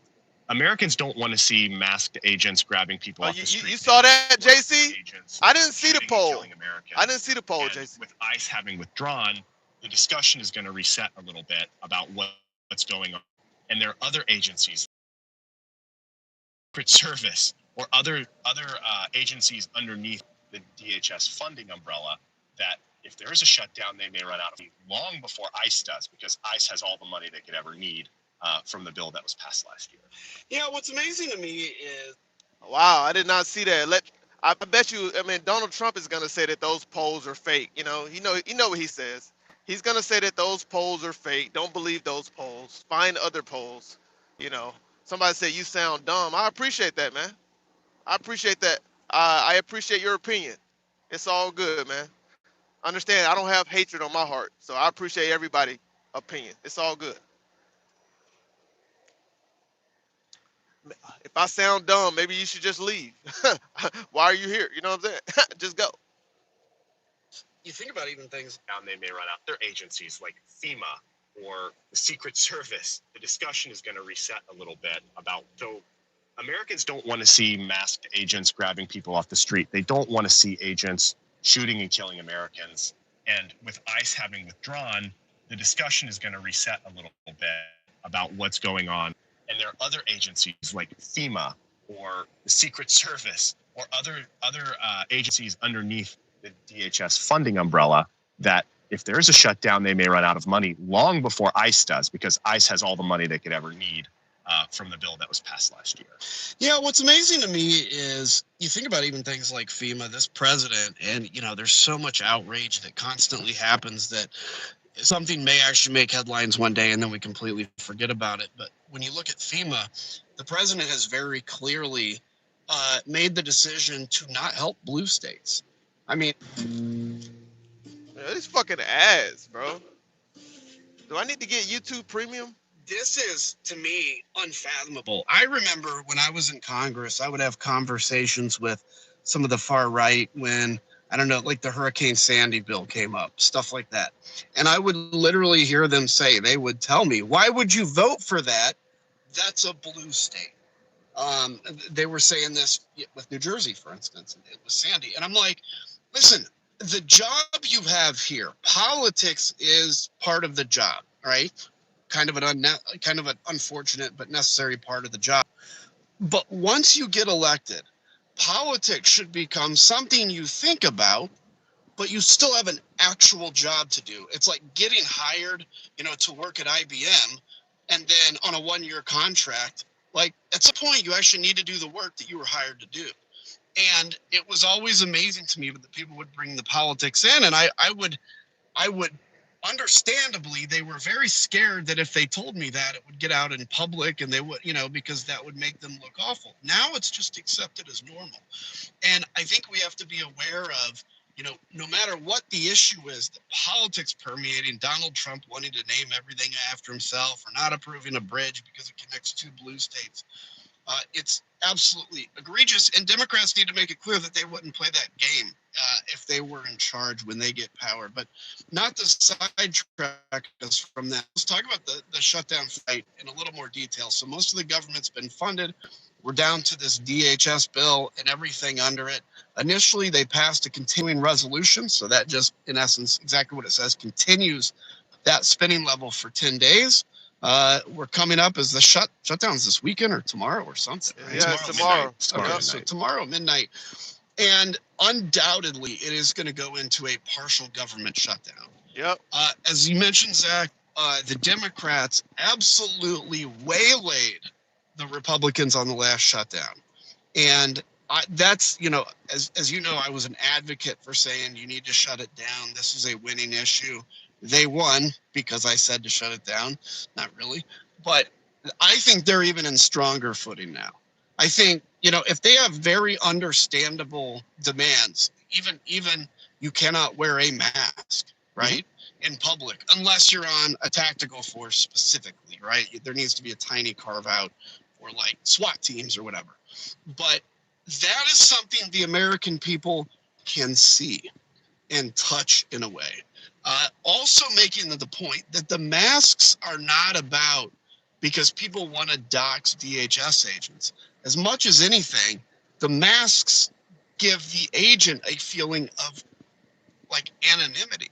Americans don't want to see masked agents grabbing people off the street. You saw that, JC? I didn't see the poll. I didn't see the poll, JC. With ICE having withdrawn, the discussion is going to reset a little bit about what's going on. And there are other agencies Secret Service or other agencies underneath the DHS funding umbrella that if there is a shutdown, they may run out of money long before ICE does, because ICE has all the money they could ever need from the bill that was passed last year. Yeah, what's amazing to me is Wow, I did not see that. I bet you. I mean, Donald Trump is gonna say that those polls are fake. You know what he says. He's gonna say that those polls are fake. Don't believe those polls. Find other polls. You know, somebody said you sound dumb. I appreciate that, man. I appreciate that. I appreciate your opinion. It's all good, man. Understand, I don't have hatred on my heart, so I appreciate everybody's opinion. It's all good. If I sound dumb, maybe you should just leave. Why are you here? You know what I'm saying? Just go. you think about even things. Down, they may run out. Other agencies like FEMA or the Secret Service. The discussion is going to reset a little bit about, so Americans don't want to see masked agents grabbing people off the street. They don't want to see agents shooting and killing Americans. And with ICE having withdrawn, the discussion is going to reset a little bit about what's going on. And there are other agencies like FEMA or the Secret Service or other agencies underneath the DHS funding umbrella that if there is a shutdown, they may run out of money long before ICE does, because ICE has all the money they could ever need from the bill that was passed last year. Yeah, what's amazing to me is you think about even things like FEMA, this president, and there's so much outrage that constantly happens that something may actually make headlines one day and then we completely forget about it. But when you look at FEMA, the president has very clearly made the decision to not help blue states. I mean, Yeah, these fucking ads, bro. Do I need to get YouTube Premium? this is, to me, unfathomable. I remember when I was in Congress, I would have conversations with some of the far right when, I don't know, like the Hurricane Sandy bill came up, stuff like that. And I would literally hear them say, they would tell me, why would you vote for that? That's a blue state. They were saying this with New Jersey, for instance, it was Sandy. And I'm like, listen, the job you have here, politics is part of the job, right? Kind of an unfortunate but necessary part of the job. But once you get elected, politics should become something you think about, but you still have an actual job to do. It's like getting hired, to work at IBM, and then on a 1-year contract. Like, at some point, you actually need to do the work that you were hired to do. And it was always amazing to me that people would bring the politics in, and I would understandably, they were very scared that if they told me that, it would get out in public and they would, because that would make them look awful. Now it's just accepted as normal. And I think we have to be aware of, no matter what the issue is, the politics permeating, Donald Trump wanting to name everything after himself or not approving a bridge because it connects 2 blue states. It's absolutely egregious, and Democrats need to make it clear that they wouldn't play that game if they were in charge when they get power. But not to sidetrack us from that, let's talk about the shutdown fight in a little more detail. So most of the government's been funded. We're down to this DHS bill and everything under it. Initially, they passed a continuing resolution, so that just, in essence, exactly what it says, continues that spending level for 10 days. We're coming up as the shutdowns this weekend or tomorrow or something. Right? Yeah, tomorrow. Okay, so tomorrow midnight, and undoubtedly it is going to go into a partial government shutdown. Yep. As you mentioned, Zach, the Democrats absolutely waylaid the Republicans on the last shutdown, and that's, as you know, I was an advocate for saying you need to shut it down. This is a winning issue. They won because I said to shut it down. Not really. But I think they're even in stronger footing now. I think, if they have very understandable demands, even you cannot wear a mask, right, in public, unless you're on a tactical force specifically, right? There needs to be a tiny carve out for like SWAT teams or whatever. But that is something the American people can see and touch in a way. Also making the point that the masks are not about because people want to dox DHS agents. As much as anything, the masks give the agent a feeling of like anonymity.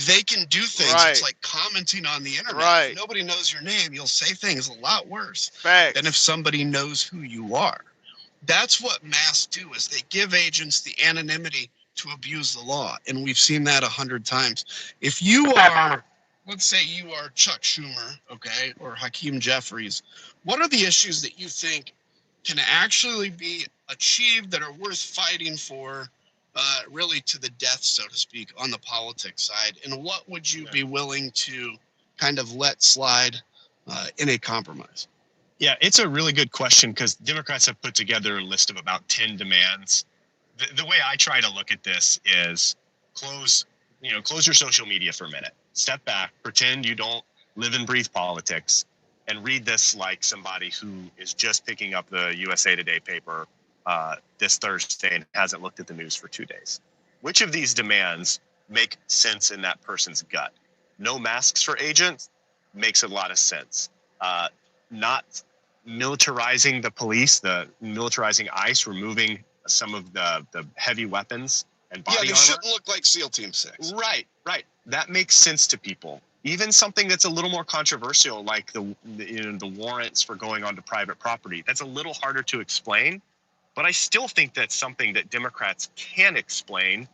they can do things. Right. It's like commenting on the internet. Right. If nobody knows your name, you'll say things a lot worse Facts. than if somebody knows who you are. That's what masks do, is they give agents the anonymity to abuse the law. And we've seen that 100 times. If you are, let's say you are Chuck Schumer, okay, or Hakeem Jeffries, what are the issues that you think can actually be achieved that are worth fighting for, really to the death, so to speak, on the politics side? And what would you be willing to kind of let slide in a compromise? Yeah, it's a really good question because Democrats have put together a list of about 10 demands. The way I try to look at this is close your social media for a minute. Step back, pretend you don't live and breathe politics, and read this like somebody who is just picking up the USA Today paper this Thursday and hasn't looked at the news for 2 days. Which of these demands make sense in that person's gut? No masks for agents makes a lot of sense. Not militarizing the police, the militarizing ICE, removing some of the heavy weapons and body armor. armor. Shouldn't look like SEAL Team 6. Right. That makes sense to people. Even something that's a little more controversial, like the warrants for going onto private property, that's a little harder to explain. But I still think that's something that Democrats can explain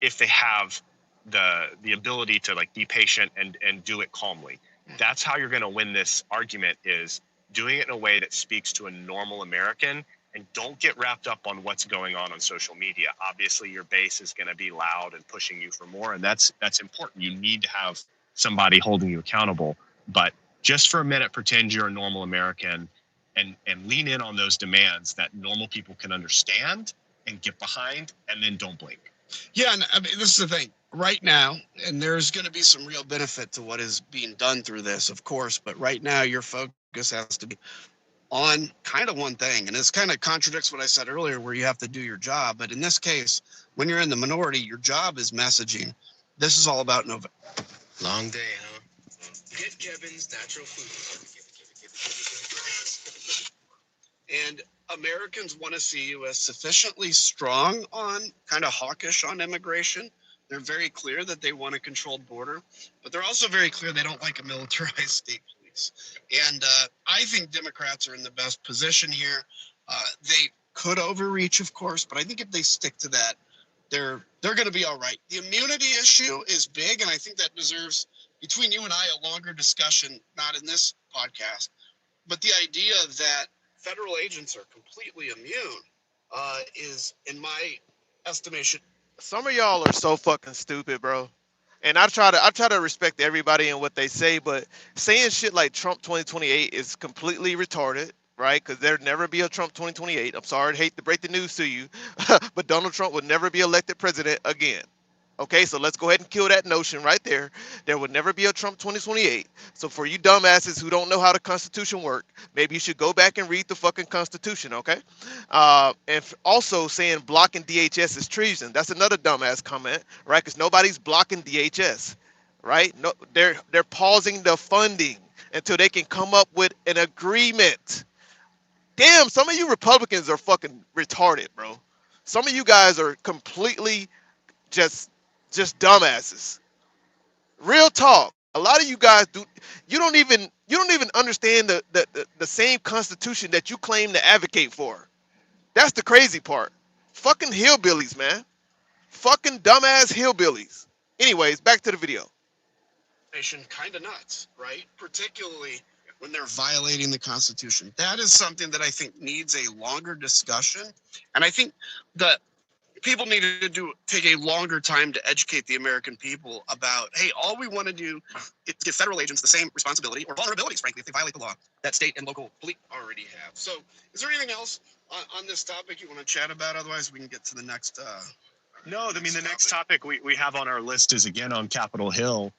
if they have the ability to like be patient and do it calmly. That's how you're going to win this argument, is doing it in a way that speaks to a normal American, and don't get wrapped up on what's going on social media. Obviously, your base is going to be loud and pushing you for more, and that's important. You need to have somebody holding you accountable. But just for a minute, pretend you're a normal American and lean in on those demands that normal people can understand and get behind, and then don't blink. Yeah, and I mean, this is the thing. Right now, and there's going to be some real benefit to what is being done through this, of course, but right now your focus has to be on kind of one thing, and this kind of contradicts what I said earlier, where you have to do your job. But in this case, when you're in the minority, your job is messaging. This is all about November. Long day, huh? Get Kevin's natural food. And Americans want to see you as sufficiently strong on, kind of hawkish on immigration. They're very clear that they want a controlled border, but they're also very clear they don't like a militarized state police. And I think Democrats are in the best position here. They could overreach, of course, but I think if they stick to that, they're going to be all right. The immunity issue is big, and I think that deserves, between you and I, a longer discussion, not in this podcast, but the idea that federal agents are completely immune is, in my estimation. Some of y'all are so fucking stupid, bro. And I try to respect everybody and what they say, but saying shit like Trump 2028 is completely retarded, right? Because there'd never be a Trump 2028. I'm sorry, I hate to break the news to you, but Donald Trump would never be elected president again. Okay, so let's go ahead and kill that notion right there. There would never be a Trump 2028. So for you dumbasses who don't know how the Constitution works, maybe you should go back and read the fucking Constitution, okay? Also saying blocking DHS is treason. That's another dumbass comment, right? Because nobody's blocking DHS, right? No, they're pausing the funding until they can come up with an agreement. Damn, some of you Republicans are fucking retarded, bro. Some of you guys are completely just dumbasses. Real talk. A lot of you guys do. You don't even understand the same Constitution that you claim to advocate for. That's the crazy part. Fucking hillbillies, man. Fucking dumbass hillbillies. Anyways, back to the video. Kind of nuts, right? Particularly when they're violating the Constitution. That is something that I think needs a longer discussion, and I think that people need to take a longer time to educate the American people about, hey, all we want to do is give federal agents the same responsibility or vulnerabilities, frankly, if they violate the law that state and local police already have. So is there anything else on this topic you want to chat about? Otherwise, we can get to the next. No, I mean, the next topic we have on our list is again on Capitol Hill.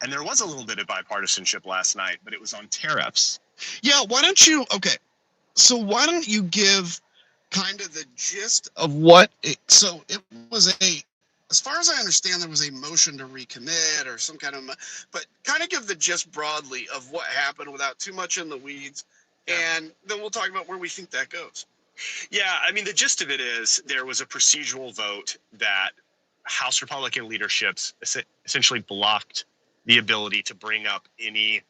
And there was a little bit of bipartisanship last night, but it was on tariffs. Yeah, why don't you give kind of the gist of what it was as far as I understand, there was a motion to recommit or some kind of, but kind of give the gist broadly of what happened without too much in the weeds. Yeah. And then we'll talk about where we think that goes. Yeah, I mean, the gist of it is there was a procedural vote that House Republican leaderships essentially blocked the ability to bring up any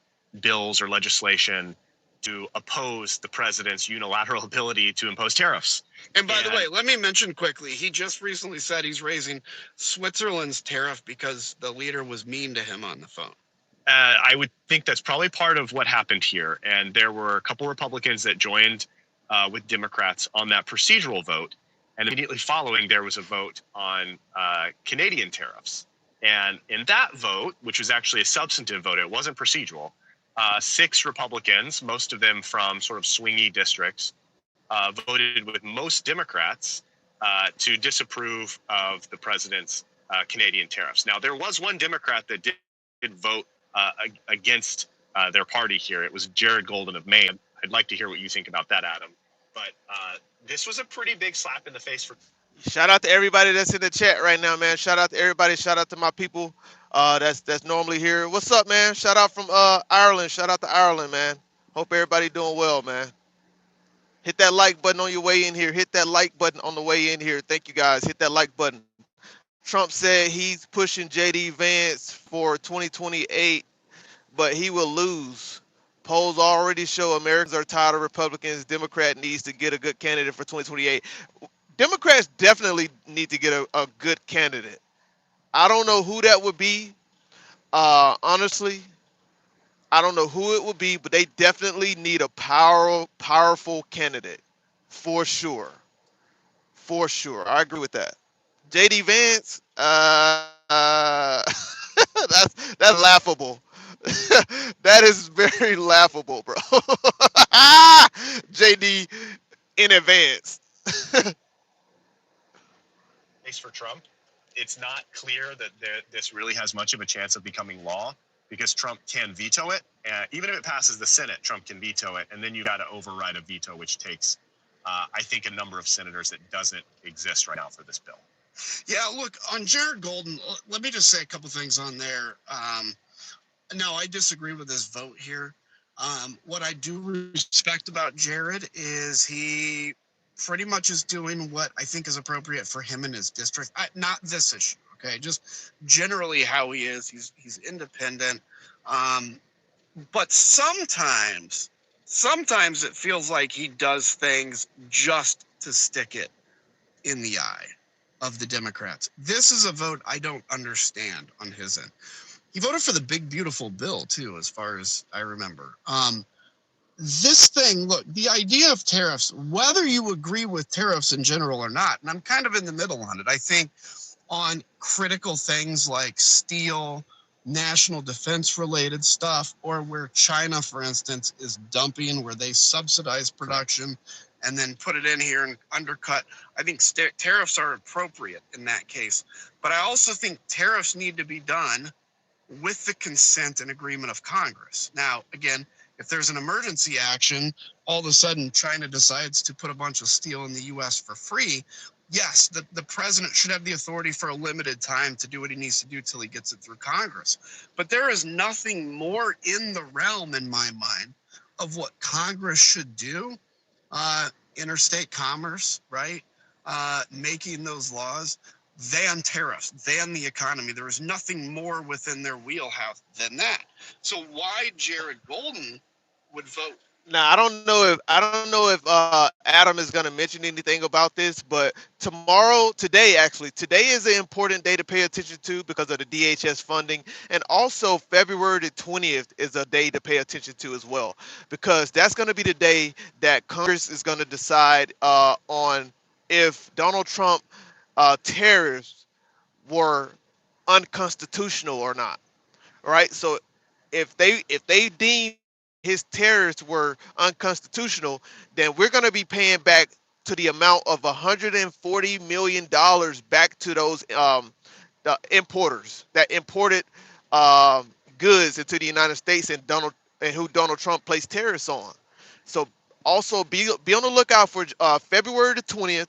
bills or legislation to oppose the president's unilateral ability to impose tariffs. And by the way, let me mention quickly, he just recently said he's raising Switzerland's tariff because the leader was mean to him on the phone. I would think that's probably part of what happened here. And there were a couple Republicans that joined with Democrats on that procedural vote. And immediately following, there was a vote on Canadian tariffs. And in that vote, which was actually a substantive vote, it wasn't procedural, 6 Republicans, most of them from sort of swingy districts, voted with most Democrats to disapprove of the president's Canadian tariffs. Now, there was one Democrat that did vote against their party here. It was Jared Golden of Maine. I'd like to hear what you think about that, Adam. But this was a pretty big slap in the face for. Shout out to everybody that's in the chat right now, man. Shout out to everybody. Shout out to my people that's normally here. What's up, man? Shout out from Ireland. Shout out to Ireland, man. Hope everybody doing well, man. Hit that like button on your way in here. Hit that like button on the way in here. Thank you, guys. Hit that like button. Trump said he's pushing J.D. Vance for 2028, but he will lose. Polls already show Americans are tired of Republicans. Democrat needs to get a good candidate for 2028. Democrats definitely need to get a good candidate. I don't know who that would be. Honestly, I don't know who it would be, but they definitely need a powerful candidate. For sure. For sure. I agree with that. JD Vance, that's laughable. That is very laughable, bro. JD in advance. Case for Trump, it's not clear that this really has much of a chance of becoming law because Trump can veto it. Even if it passes the Senate, Trump can veto it, and then you've got to override a veto, which takes, I think, a number of senators that doesn't exist right now for this bill. Yeah, look, on Jared Golden, let me just say a couple things on there. No, I disagree with his vote here. What I do respect about Jared is he pretty much is doing what I think is appropriate for him and his district. Not this issue, okay? Just generally how he is. He's independent. But sometimes it feels like he does things just to stick it in the eye of the Democrats. This is a vote I don't understand on his end. He voted for the big, beautiful bill, too, as far as I remember. This thing, look, the idea of tariffs, whether you agree with tariffs in general or not, and I'm kind of in the middle on it. I think on critical things like steel, national defense related stuff, or where China, for instance, is dumping, where they subsidize production and then put it in here and undercut. I think tariffs are appropriate in that case. But I also think tariffs need to be done with the consent and agreement of Congress. Now, again, if there's an emergency action, all of a sudden China decides to put a bunch of steel in the U.S. for free, yes, the president should have the authority for a limited time to do what he needs to do till he gets it through Congress. But there is nothing more in the realm, in my mind, of what Congress should do. Interstate commerce, right? Making those laws, than tariffs, than the economy. There is nothing more within their wheelhouse than that. So why Jared Golden would vote? Now I don't know if Adam is going to mention anything about this, but today is an important day to pay attention to because of the DHS funding, and also February the 20th is a day to pay attention to as well, because that's going to be the day that Congress is going to decide on if Donald Trump tariffs were unconstitutional or not. Right? So if they deem his tariffs were unconstitutional, then we're going to be paying back to the amount of $140 million back to those the importers that imported goods into the United States and who Donald Trump placed tariffs on. So also be on the lookout for February the 20th,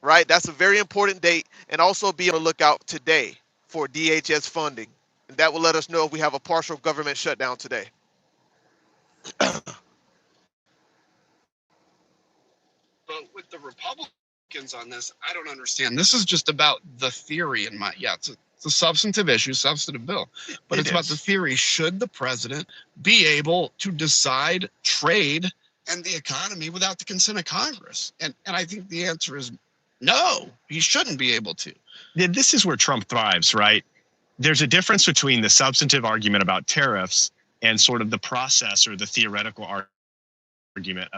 right? That's a very important date, and also be on the lookout today for DHS funding. And that will let us know if we have a partial government shutdown today. But with the Republicans On this, I don't understand. This is just about the theory in my, it's a substantive issue, substantive bill, but it's about the theory. Should the president be able to decide trade and the economy without the consent of Congress? And I think the answer is no, he shouldn't be able to. This is where Trump thrives, right? There's a difference between the substantive argument about tariffs and sort of the process or the theoretical argument.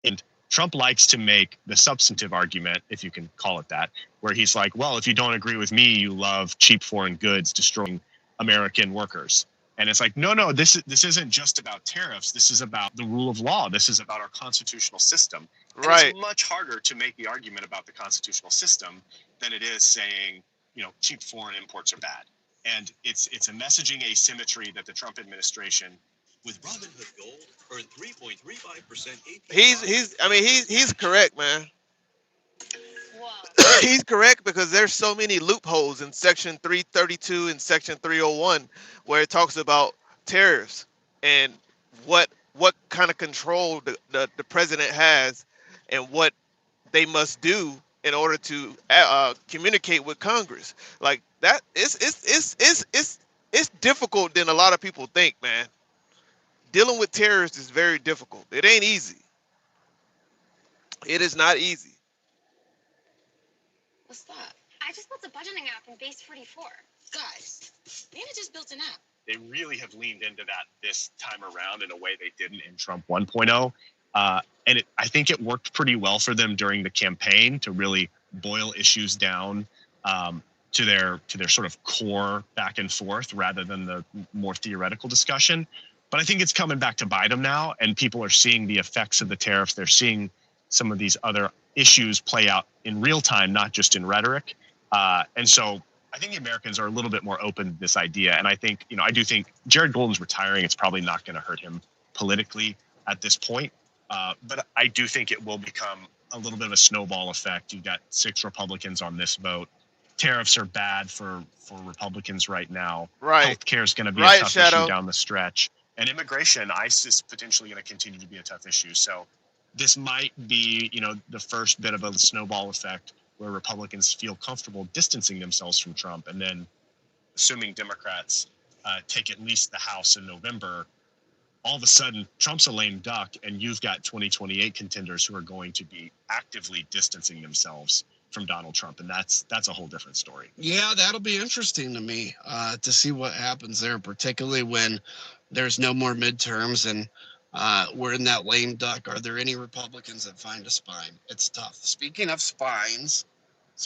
And Trump likes to make the substantive argument, if you can call it that, where he's like, well, if you don't agree with me, you love cheap foreign goods destroying American workers. And it's like, no, this isn't just about tariffs. This is about the rule of law. This is about our constitutional system. And Right. it's much harder to make the argument about the constitutional system than it is saying, cheap foreign imports are bad. And it's a messaging asymmetry that the Trump administration with Robinhood Gold, earn 3.35% APY. He's correct, man. Wow. He's correct because there's so many loopholes in Section 332 and Section 301 where it talks about tariffs and what kind of control the president has and what they must do in order to communicate with Congress. Like that, it's difficult than a lot of people think, man. Dealing with terrorists is very difficult. It ain't easy. It is not easy. What's that? I just built a budgeting app in Base 44. Guys, Nina just built an app. They really have leaned into that this time around in a way they didn't in Trump 1.0. And I think it worked pretty well for them during the campaign to really boil issues down to their sort of core back and forth rather than the more theoretical discussion. But I think it's coming back to bite them now, and people are seeing the effects of the tariffs. They're seeing some of these other issues play out in real time, not just in rhetoric. And so I think the Americans are a little bit more open to this idea. And I think, I do think Jared Golden's retiring. It's probably not going to hurt him politically at this point. But I do think it will become a little bit of a snowball effect. You've got 6 Republicans on this vote. Tariffs are bad for Republicans right now. Right. Healthcare is going to be Right, a tough Shadow. issue down the stretch. And immigration, ICE is potentially going to continue to be a tough issue. So this might be, the first bit of a snowball effect where Republicans feel comfortable distancing themselves from Trump. And then assuming Democrats take at least the House in November, all of a sudden Trump's a lame duck and you've got 2028 contenders who are going to be actively distancing themselves from Donald Trump. And that's a whole different story. Yeah, that'll be interesting to me to see what happens there, particularly when there's no more midterms and we're in that lame duck. Are there any Republicans that find a spine? It's tough. Speaking of spines,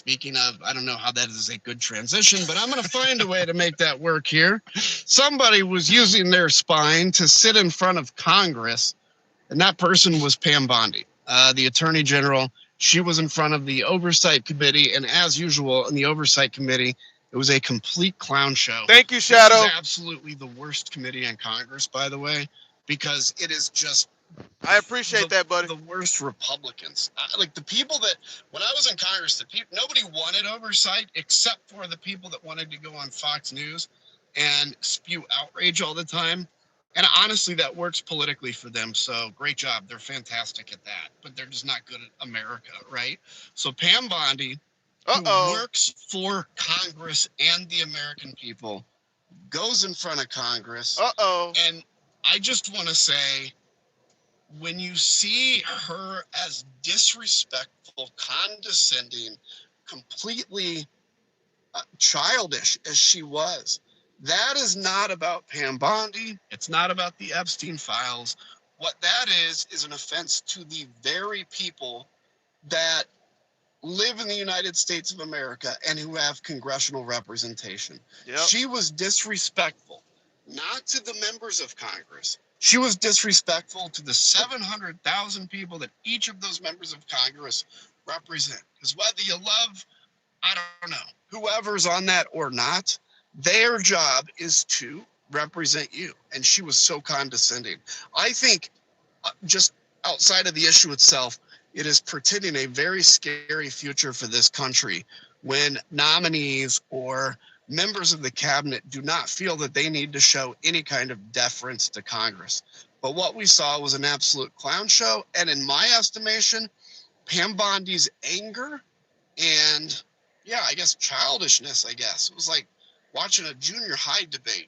I don't know how that is a good transition, but I'm going to find a way to make that work here. Somebody was using their spine to sit in front of Congress, and that person was Pam Bondi, the Attorney General. She was in front of the Oversight Committee, and as usual in the Oversight Committee, it was a complete clown show. Thank you, Shadow. This is absolutely the worst committee in Congress, by the way, because it is just I appreciate that, buddy. the worst Republicans. Like the people that, when I was in Congress, nobody wanted oversight except for the people that wanted to go on Fox News and spew outrage all the time. And honestly, that works politically for them. So great job. They're fantastic at that, but they're just not good at America, right? So Pam Bondi, who works for Congress and the American people, goes in front of Congress. And I just want to say, when you see her as disrespectful, condescending, completely childish as she was, that is not about Pam Bondi. It's not about the Epstein files. What that is an offense to the very people that live in the United States of America and who have congressional representation. Yep. She was disrespectful, not to the members of Congress. She was disrespectful to the 700,000 people that each of those members of Congress represent. Because whether you love, I don't know, whoever's on that or not, their job is to represent you. And she was so condescending. I think just outside of the issue itself, it is pretending a very scary future for this country when nominees or members of the cabinet do not feel that they need to show any kind of deference to Congress. But what we saw was an absolute clown show. And in my estimation, Pam Bondi's anger and, yeah, I guess childishness, I guess. It was like watching a junior high debate.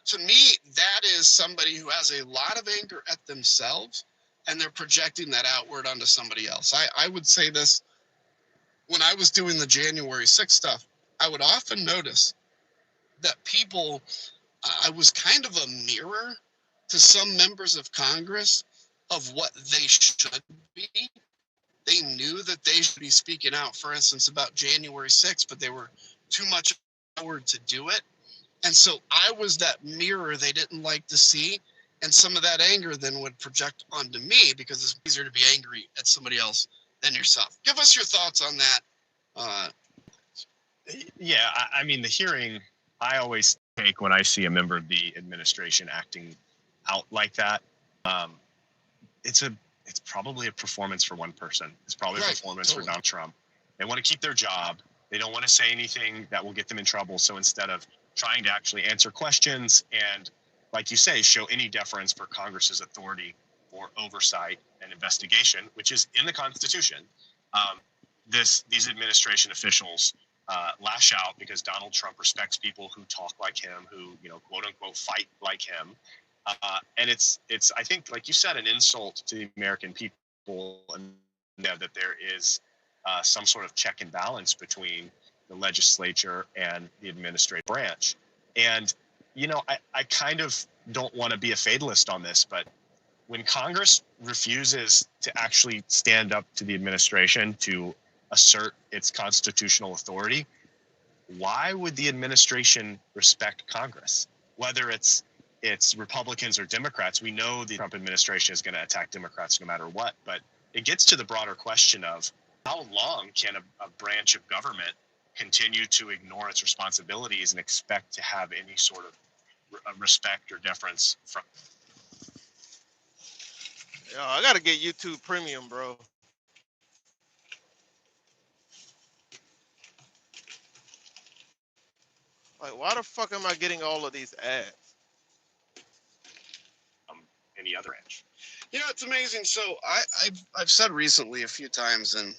To me, that is somebody who has a lot of anger at themselves, and they're projecting that outward onto somebody else. I would say this, when I was doing the January 6th stuff, I would often notice that people, I was kind of a mirror to some members of Congress of what they should be. They knew that they should be speaking out, for instance, about January 6th, but they were too much empowered to do it. And so I was that mirror they didn't like to see. And some of that anger then would project onto me because it's easier to be angry at somebody else than yourself. Give us your thoughts on that. Yeah, I mean, the hearing, I always take when I see a member of the administration acting out like that. It's probably a performance for one person. It's probably a performance for Donald Trump. They want to keep their job. They don't want to say anything that will get them in trouble. So instead of trying to actually answer questions and, like you say, show any deference for Congress's authority for oversight and investigation, which is in the Constitution, these administration officials lash out because Donald Trump respects people who talk like him, who, quote unquote, fight like him. And it's, I think, like you said, an insult to the American people, and that there is some sort of check and balance between the legislature and the administrative branch. And, I kind of don't want to be a fatalist on this, but when Congress refuses to actually stand up to the administration to assert its constitutional authority, why would the administration respect Congress? Whether it's Republicans or Democrats, we know the Trump administration is going to attack Democrats no matter what. But it gets to the broader question of how long can a branch of government continue to ignore its responsibilities and expect to have any sort of respect or deference from? Yo, I gotta get YouTube Premium, bro. Like, why the fuck am I getting all of these ads? Any other branch. It's amazing. So I've said recently a few times, and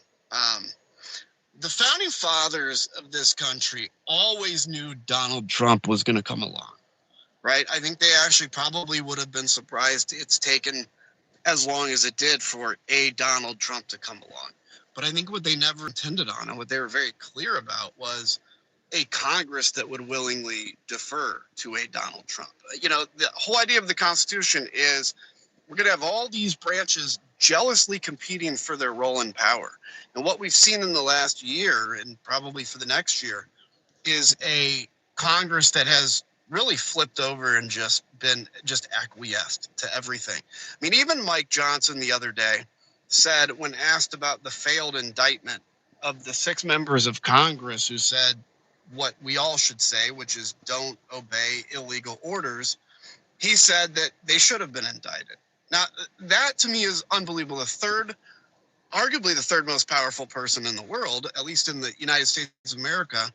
the founding fathers of this country always knew Donald Trump was going to come along, right? I think they actually probably would have been surprised it's taken as long as it did for a Donald Trump to come along. But I think what they never intended on, and what they were very clear about, was a Congress that would willingly defer to a Donald Trump. The whole idea of the Constitution is we're going to have all these branches jealously competing for their role in power. And what we've seen in the last year, and probably for the next year, is a Congress that has really flipped over and just acquiesced to everything. I mean, even Mike Johnson the other day said, when asked about the failed indictment of the 6 members of Congress who said what we all should say, which is don't obey illegal orders, he said that they should have been indicted. Now, that to me is unbelievable. Arguably the third most powerful person in the world, at least in the United States of America,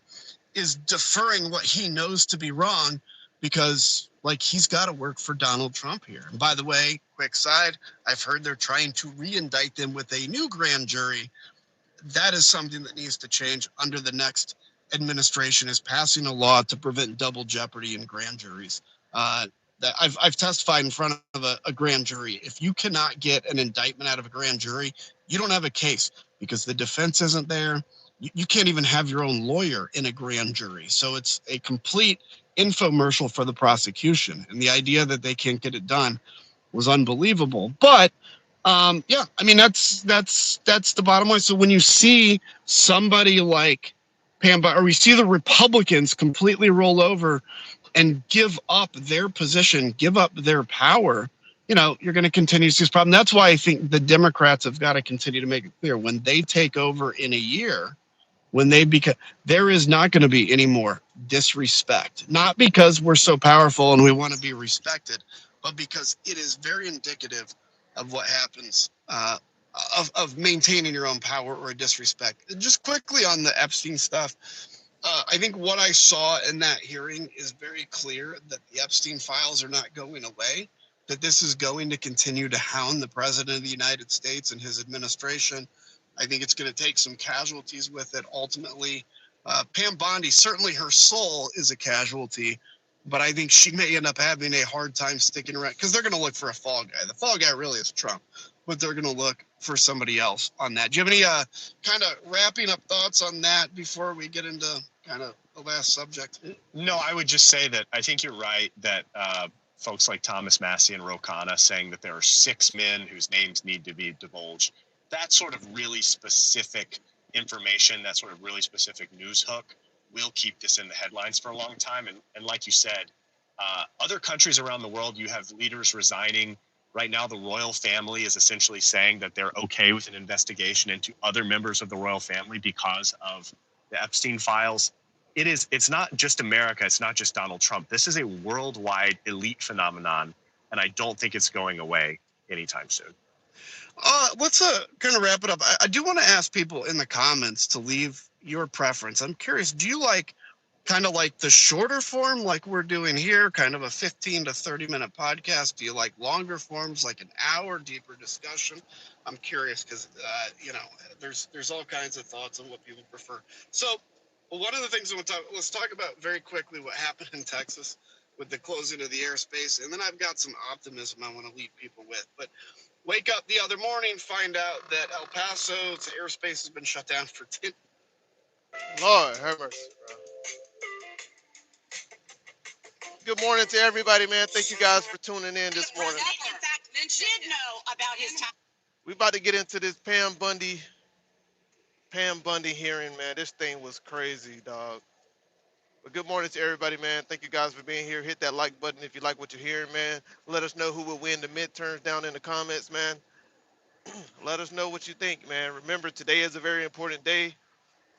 is deferring what he knows to be wrong because, he's got to work for Donald Trump here. And by the way, quick side, I've heard they're trying to re-indict them with a new grand jury. That is something that needs to change under the next administration, is passing a law to prevent double jeopardy in grand juries. That I've testified in front of a grand jury. If you cannot get an indictment out of a grand jury, you don't have a case because the defense isn't there. You can't even have your own lawyer in a grand jury. So it's a complete infomercial for the prosecution. And the idea that they can't get it done was unbelievable. But I mean, that's the bottom line. So when you see somebody like Pam, or we see the Republicans completely roll over and give up their position, give up their power, you're going to continue to see this problem. That's why I think the Democrats have got to continue to make it clear when they take over in a year, there is not going to be any more disrespect. Not because we're so powerful and we want to be respected, but because it is very indicative of what happens of maintaining your own power or disrespect. And just quickly on the Epstein stuff, I think what I saw in that hearing is very clear that the Epstein files are not going away. that this is going to continue to hound the president of the United States and his administration. I think it's going to take some casualties with it ultimately. Pam Bondi, certainly her soul is a casualty, but I think she may end up having a hard time sticking around because they're going to look for a fall guy. The fall guy really is Trump, but they're going to look for somebody else on that. Do you have any kind of wrapping up thoughts on that before we get into kind of the last subject? No, I would just say that I think you're right that folks like Thomas Massey and Ro Khanna saying that there are 6 men whose names need to be divulged. That sort of really specific information, that sort of really specific news hook will keep this in the headlines for a long time. And like you said, other countries around the world, you have leaders resigning. Right now, the royal family is essentially saying that they're okay with an investigation into other members of the royal family because of the Epstein files. It's not just America. It's not just Donald Trump. This is a worldwide elite phenomenon, and I don't think it's going away anytime soon. Let's kind of wrap it up. I do want to ask people in the comments to leave your preference. I'm curious, do you like kind of like the shorter form like we're doing here, kind of a 15 to 30 minute podcast? Do you like longer forms like an hour, deeper discussion? I'm curious because, there's all kinds of thoughts on what people prefer. So one of the things let's talk about very quickly what happened in Texas with the closing of the airspace. And then I've got some optimism I want to leave people with. But wake up the other morning, find out that El Paso's airspace has been shut down for 10. Lord have mercy, bro. Good morning to everybody, man. Thank you guys for tuning in this morning. In fact, did know about his time. We about to get into this Pam Bondi hearing, man. This thing was crazy, dog. But good morning to everybody, man. Thank you guys for being here. Hit that like button if you like what you're hearing, man. Let us know who will win the midterms down in the comments, man. Let us know what you think, man. Remember, today is a very important day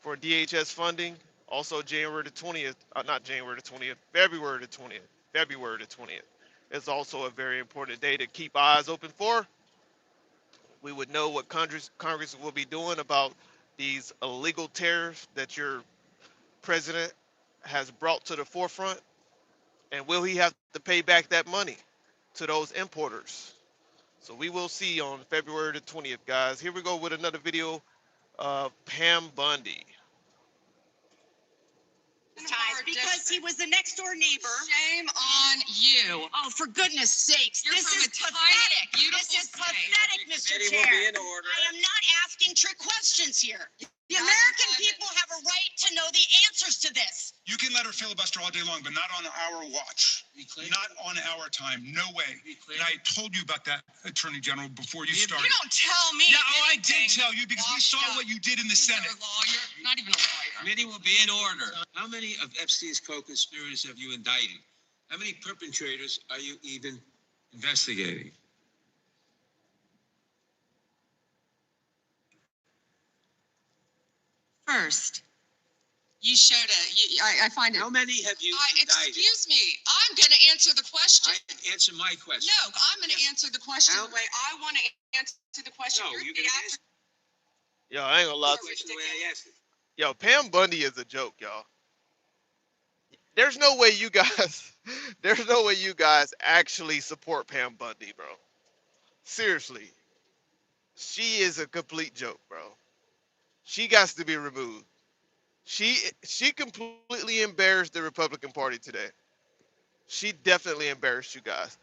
for DHS funding. Also, January the 20th, not January the 20th, February the 20th. February the 20th is also a very important day to keep eyes open for. We would know what Congress will be doing about these illegal tariffs that your president has brought to the forefront. And will he have to pay back that money to those importers? So we will see on February the 20th, guys. Here we go with another video of Pam Bondi. Because he was the next door neighbor. Shame on you. Oh, for goodness sakes. This is pathetic. This is pathetic, Mr. Chair. I am not asking trick questions here. The American people have a right to know the answers to this. You can let her filibuster all day long, but not on our watch. Not on our time. No way. And I told you about that, Attorney General, before you started. You don't tell me. Yeah, I did tell you because we saw what you did in the Senate. You're a lawyer. Not even a lawyer. Committee will be in order. How many of Epstein's co-conspirators have you indicted? How many perpetrators are you even investigating? First, you showed I find it. How many have you indicted? Excuse me. I'm going to answer the question. Answer my question. No, I'm going to answer the question How- the way I want to answer the question. No, You're you the can actor. answer Yo, I ain't gonna lie. the question the way I asked it. Yo, Pam Bondi is a joke, y'all. There's no way you guys, there's no way you guys actually support Pam Bondi, bro. Seriously. She is a complete joke, bro. She got to be removed. She completely embarrassed the Republican Party today. She definitely embarrassed you guys.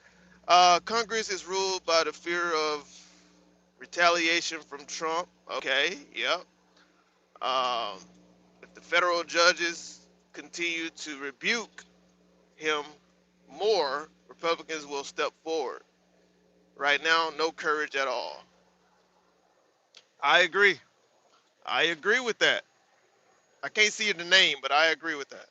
Congress is ruled by the fear of retaliation from Trump. Okay, yep. If the federal judges continue to rebuke him more, Republicans will step forward. Right now, no courage at all. I agree. I agree with that. I can't see the name, but I agree with that.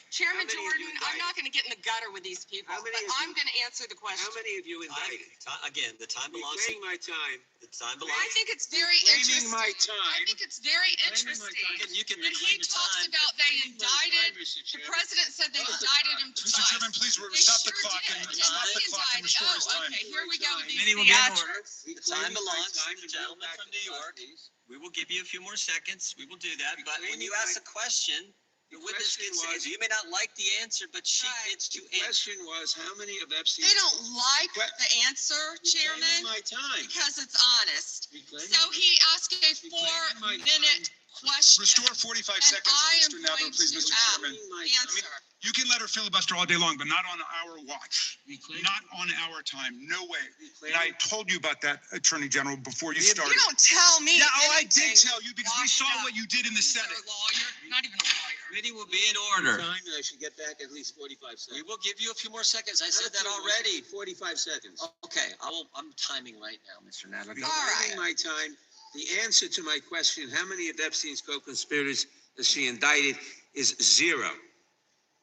Chairman How many Jordan, have you I'm indicted? not going to get in the gutter with these people, How many but have I'm you- going to answer the question. How many have you indicted? Again, the time belongs to Reclaiming my time. the time belongs. I think it's very Reclaiming interesting. my time. I think it's very Reclaiming my interesting. time. You can When reclaim he your talks time. about they Reclaiming my time, indicted, Mr. the Chairman. president said they Stop the indicted clock. him Mr. twice. Chairman, please They stop the sure clock did. and And stop he the clock and indicted. restore his Oh, time. okay, here we go with these Committee will be in order. theatrics. The time Reclaiming my belongs time to the to gentleman back from the New clock, York. please. We will give you a few more seconds. We will do that. But when Reclaiming you ask my- a question, The witness can say, you may not like the answer, but she gets to answer. The question was, how many of Epstein's... They don't like the answer, Chairman, my time. because it's honest. So he asked a 4-minute question. Restore 45 seconds, Mr. Nadler, please, Mr. Chairman. Answer. You can let her filibuster all day long, but not on our watch. Not on our time. No way. And I told you about that, Attorney General, before you started. You don't tell me. Yeah, I did tell you because we saw what you did in the Senate. You're a lawyer, not even a lawyer. Committee will be in order. Time that I should get back at least 45 seconds. We will give you a few more seconds. I said that already. 45 seconds. Okay, I'm timing right now, Mr. Nadler. All right. My time. The answer to my question, how many of Epstein's co-conspirators is she indicted, is 0.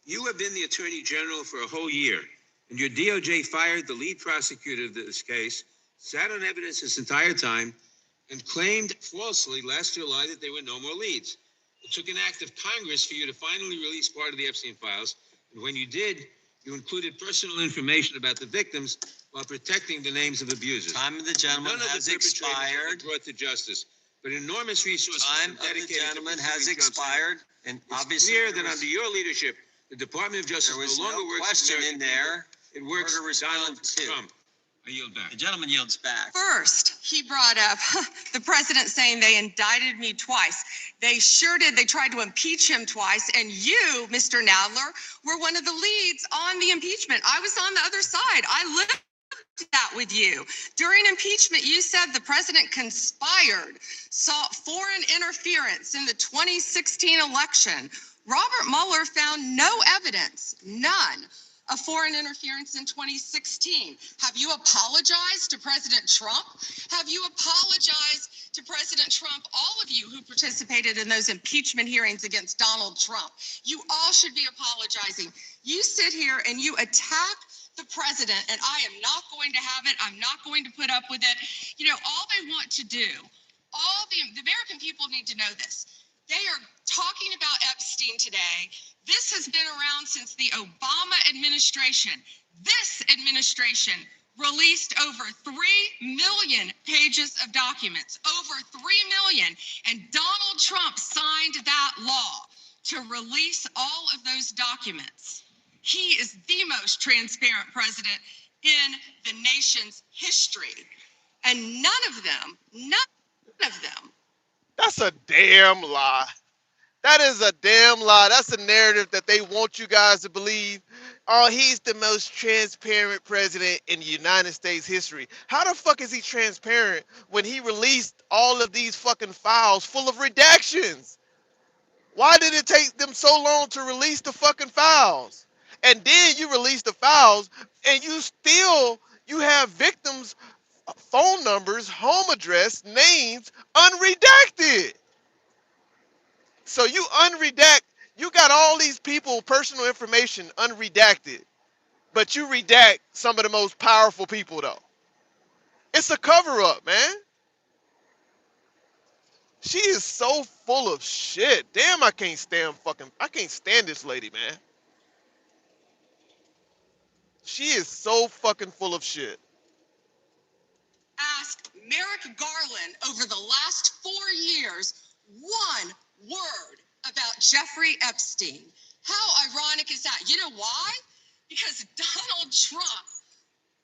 You have been the Attorney General for a whole year, and your DOJ fired the lead prosecutor of this case, sat on evidence this entire time, and claimed falsely last July that there were no more leads. It took an act of Congress for you to finally release part of the Epstein files, and when you did, you included personal information about the victims while protecting the names of abusers. Time of the gentleman has expired. Brought to justice, but enormous resources. Time of the gentleman has expired, and obviously clear that under your leadership, the Department of Justice no longer works in there. It works for Donald Trump. I yield back. The gentleman yields back. First, he brought up the president saying they indicted me twice. They sure did. They tried to impeach him twice. And you, Mr. Nadler, were one of the leads on the impeachment. I was on the other side. I lived that with you. During impeachment, you said the president conspired, sought foreign interference in the 2016 election. Robert Mueller found no evidence, none, of foreign interference in 2016. Have you apologized to President Trump? Have you apologized to President Trump, all of you who participated in those impeachment hearings against Donald Trump? You all should be apologizing. You sit here and you attack the president, and I am not going to have it. I'm not going to put up with it. You know, all they want to do, the American people need to know this. They are talking about Epstein today. This has been around since the Obama administration. This administration released over 3 million pages of documents, over 3 million. And Donald Trump signed that law to release all of those documents. He is the most transparent president in the nation's history. And none of them, That's a damn lie. That is a damn lie. That's a narrative that they want you guys to believe. Oh, he's the most transparent president in United States history. How the fuck is he transparent when he released all of these fucking files full of redactions? Why did it take them so long to release the fucking files? And then you release the files and you have victims' phone numbers, home address, names unredacted. So you got all these people, personal information unredacted, but you redact some of the most powerful people though. It's a cover up, man. She is so full of shit. Damn, I can't stand this lady, man. She is so fucking full of shit. ask Merrick Garland over the last 4 years one word about Jeffrey Epstein. How ironic is that? You know why? Because Donald Trump,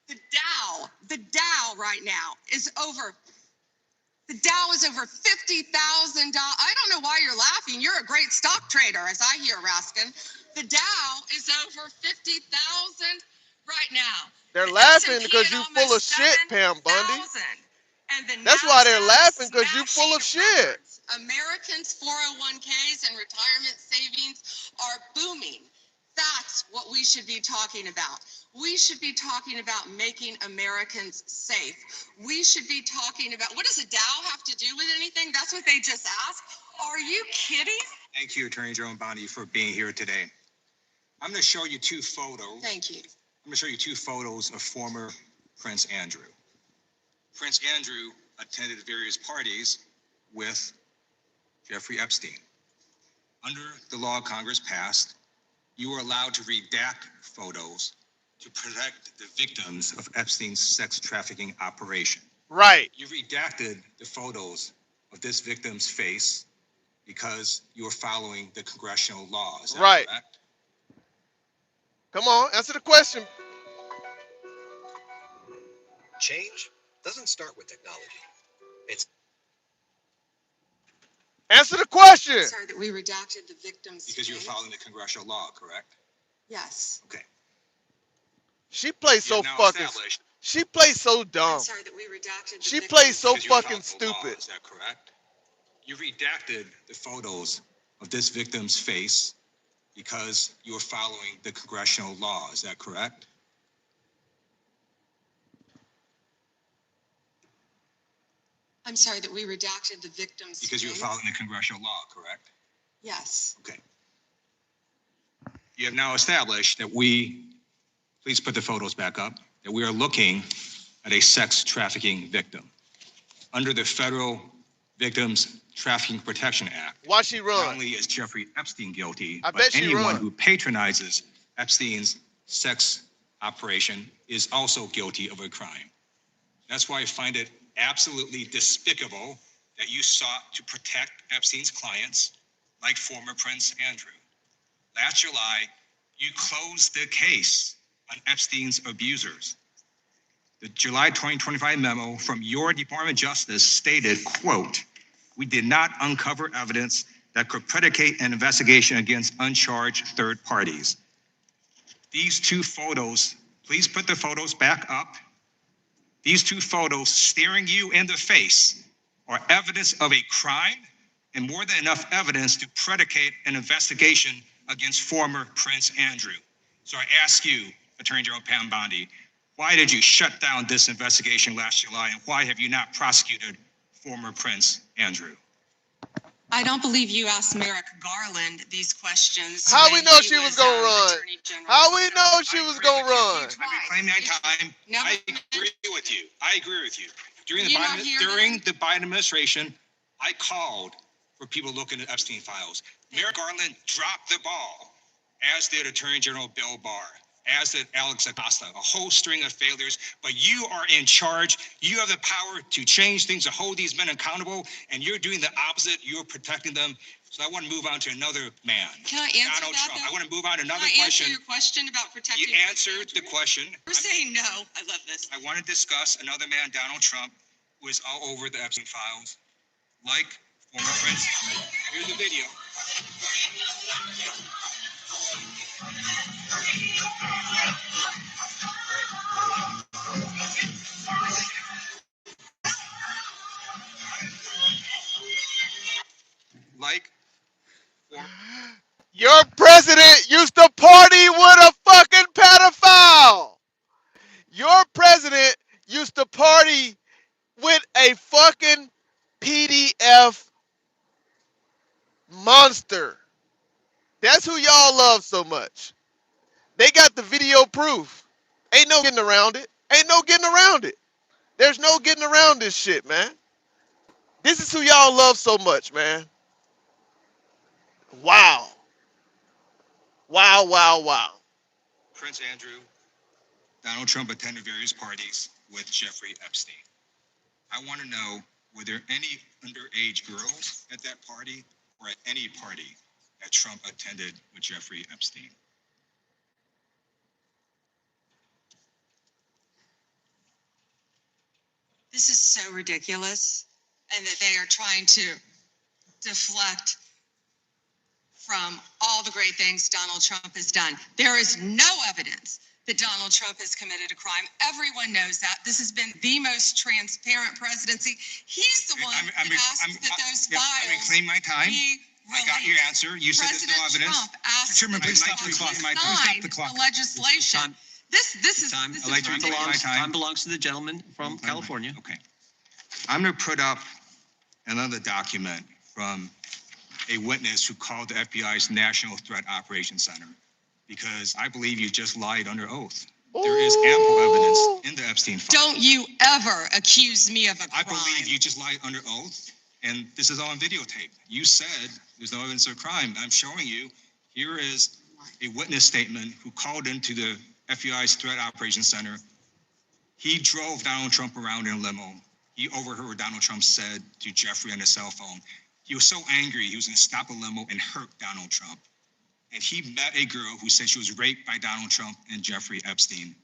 the Dow right now is over $50,000. I don't know why you're laughing. You're a great stock trader, as I hear, Raskin. The Dow is over 50,000 right now. They're laughing because you full of shit, Pam Bundy. That's why they're laughing, because you full of shit. Americans' 401ks and retirement savings are booming. That's what we should be talking about. We should be talking about making Americans safe. We should be talking about, what does a Dow have to do with anything? That's what they just asked. Are you kidding? Thank you, Attorney General Bondi, for being here today. I'm going to show you two photos. Thank you. I'm going to show you two photos of former Prince Andrew. Prince Andrew attended various parties with Jeffrey Epstein. Under the law Congress passed, you were allowed to redact photos to protect the victims of Epstein's sex trafficking operation. Right. You redacted the photos of this victim's face. because you are following the congressional law. Is that Right. correct? Come on, answer the question. Change doesn't start with technology. It's Answer the question. Sorry that we redacted the victim's Because you're face. following the congressional law, correct? Yes. Okay. She plays You so have now fucking. established She plays so I'm dumb. sorry that we redacted the She victim's plays so because you're fucking following the law. stupid. Is that correct? You redacted the photos of this victim's face because you are following the congressional law. Is that correct? I'm sorry that we redacted the victim's Because you're face. following the congressional law, correct? Yes. Okay. You have now established that we, please put the photos back up, that we are looking at a sex trafficking victim. Under the Federal Victims Trafficking Protection Act, Why she not run? only is Jeffrey Epstein guilty, I but bet she anyone run. who patronizes Epstein's sex operation is also guilty of a crime. That's why I find it absolutely despicable that you sought to protect Epstein's clients, like former Prince Andrew. Last July, you closed the case on Epstein's abusers. The July 2025 memo from your Department of Justice stated, quote, "We did not uncover evidence that could predicate an investigation against uncharged third parties." These two photos, please put the photos back up. These two photos staring you in the face are evidence of a crime and more than enough evidence to predicate an investigation against former Prince Andrew. So I ask you, Attorney General Pam Bondi, why did you shut down this investigation last July, and why have you not prosecuted former Prince Andrew? I don't believe you asked Merrick Garland these questions. How we when know he she was gonna run? Attorney General. How we know she was gonna run? I reclaim my time. No. I agree with you. I agree with you. During the You not Biden, hear during the Biden administration, I called for people looking at Epstein files. Merrick Garland dropped the ball, as did Attorney General Bill Barr, as did Alex Acosta, a whole string of failures. But you are in charge. You have the power to change things, to hold these men accountable, and you're doing the opposite. You're protecting them. So I want to move on to another man. Can I answer Donald that, Trump. though? I want to move on to another Can I answer question. your question about protecting? You answered the question. You're saying no. I love this. I want to discuss another man, Donald Trump, who is all over the Epstein files, like former Prince. Here's the video. Like former. Your president used to party with a fucking pedophile. Your president used to party with a fucking PDF monster. That's who y'all love so much. They got the video proof. Ain't no getting around it. Ain't no getting around it. There's no getting around this shit, man. This is who y'all love so much, man. Wow. Wow, wow, wow. Prince Andrew, Donald Trump attended various parties with Jeffrey Epstein. I want to know, were there any underage girls at that party or at any party that Trump attended with Jeffrey Epstein? This is so ridiculous, and that they are trying to deflect from all the great things Donald Trump has done. There is no evidence that Donald Trump has committed a crime. Everyone knows that. This has been the most transparent presidency. He's the one that asked that those files I reclaim my time. be I got your answer. You said there's no President evidence. Trump asked Chairman, that please they stop the clock. sign My time. Stop the the clock. legislation. This is Time. this I'd like is to take ridiculous. my time. Time belongs to the gentleman from California. Okay. I'm going to put up another document from a witness who called the FBI's National Threat Operations Center, because I believe you just lied under oath. There is ample evidence in the Epstein file. Don't you ever accuse me of a crime. I believe you just lied under oath, and this is all on videotape. You said there's no evidence of crime. I'm showing you. Here is a witness statement who called into the FBI's Threat Operations Center. He drove Donald Trump around in a limo. He overheard what Donald Trump said to Jeffrey on his cell phone. He was so angry, he was going to stop a limo and hurt Donald Trump. And he met a girl who said she was raped by Donald Trump and Jeffrey Epstein.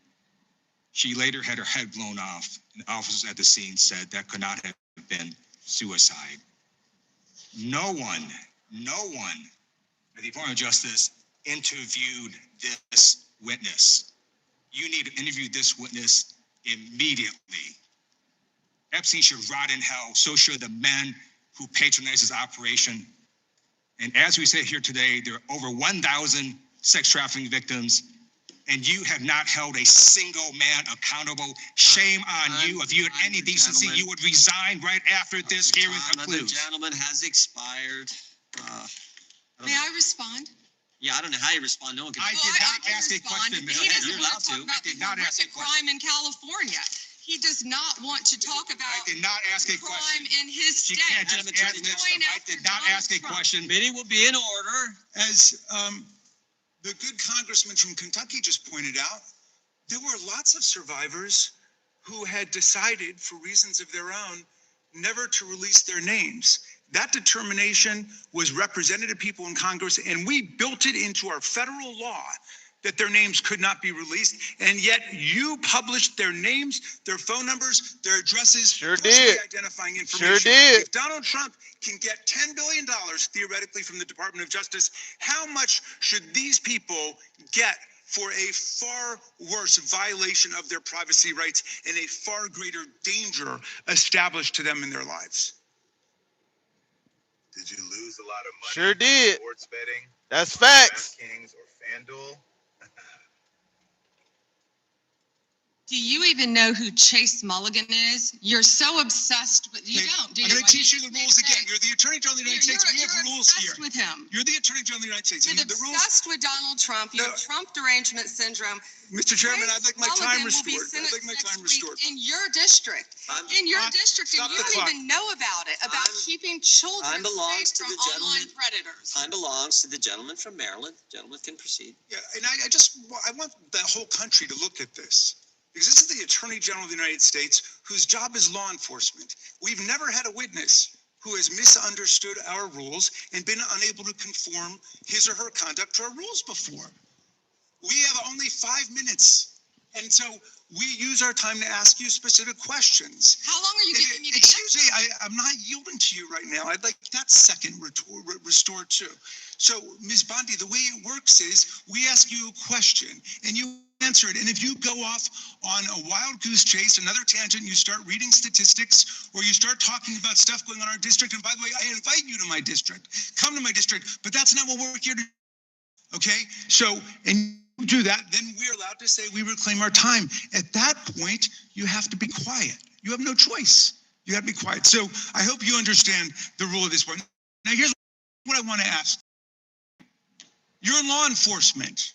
She later had her head blown off, and officers at the scene said that could not have been suicide. No one at the Department of Justice interviewed this witness. You need to interview this witness immediately. Epstein should rot in hell, so should the men who patronized his operation. And as we sit here today, there are over 1,000 sex trafficking victims, and you have not held a single man accountable. Shame on you. If you had any decency, you would resign right after this hearing concludes. The gentleman has expired. May I respond? Yeah, I don't know how you respond. No one can. I did not ask a question. He doesn't You're want to allowed talk to. about I did not ask a the crime in California. He does not want to talk about I did not ask a crime question. in his She state. can't just ask this. I did not ask a question. Meeting will be in order. As the good congressman from Kentucky just pointed out, there were lots of survivors who had decided, for reasons of their own, never to release their names. That determination was represented to people in Congress, and we built it into our federal law that their names could not be released, and yet you published their names, their phone numbers, their addresses, Sure personally did. identifying information. Sure did. If Donald Trump can get $10 billion theoretically from the Department of Justice, how much should these people get for a far worse violation of their privacy rights and a far greater danger established to them in their lives? Did you lose a lot of money? Sure did. Sports betting? That's facts. DraftKings or FanDuel? Do you even know who Chase Mulligan is? You're so obsessed with, you don't, do you? I'm going to teach you the rules again. You're the Attorney General of the United States. We have rules here. You're obsessed with him. You're the Attorney General of the United States. You're The rules, obsessed with Donald Trump. You have Trump derangement syndrome. Mr. Chairman, Chase I'd like my time Mulligan will be restored. I'd like my sentenced time next week restored. in your district. In your district, and stop you the don't clock. even know about it, about keeping children Time belongs safe to from the online gentleman. predators. Time belongs to the gentleman from Maryland. Gentleman can proceed. Yeah, and I want the whole country to look at this. Because this is the Attorney General of the United States, whose job is law enforcement. We've never had a witness who has misunderstood our rules and been unable to conform his or her conduct to our rules before. We have only 5 minutes. And so we use our time to ask you specific questions. How long are you giving me to Excuse me, I'm not yielding to you right now. I'd like that second restored too. So, Ms. Bondi, the way it works is we ask you a question and you answer it. And if you go off on a wild goose chase, another tangent, you start reading statistics or you start talking about stuff going on in our district. And by the way, I invite you to my district. Come to my district, but that's not what we're here to do. Okay? So, and you do that, then we're allowed to say we reclaim our time. At that point, you have to be quiet. You have no choice. You have to be quiet. So I hope you understand the rule of this point. Now, here's what I want to ask. You're in law enforcement.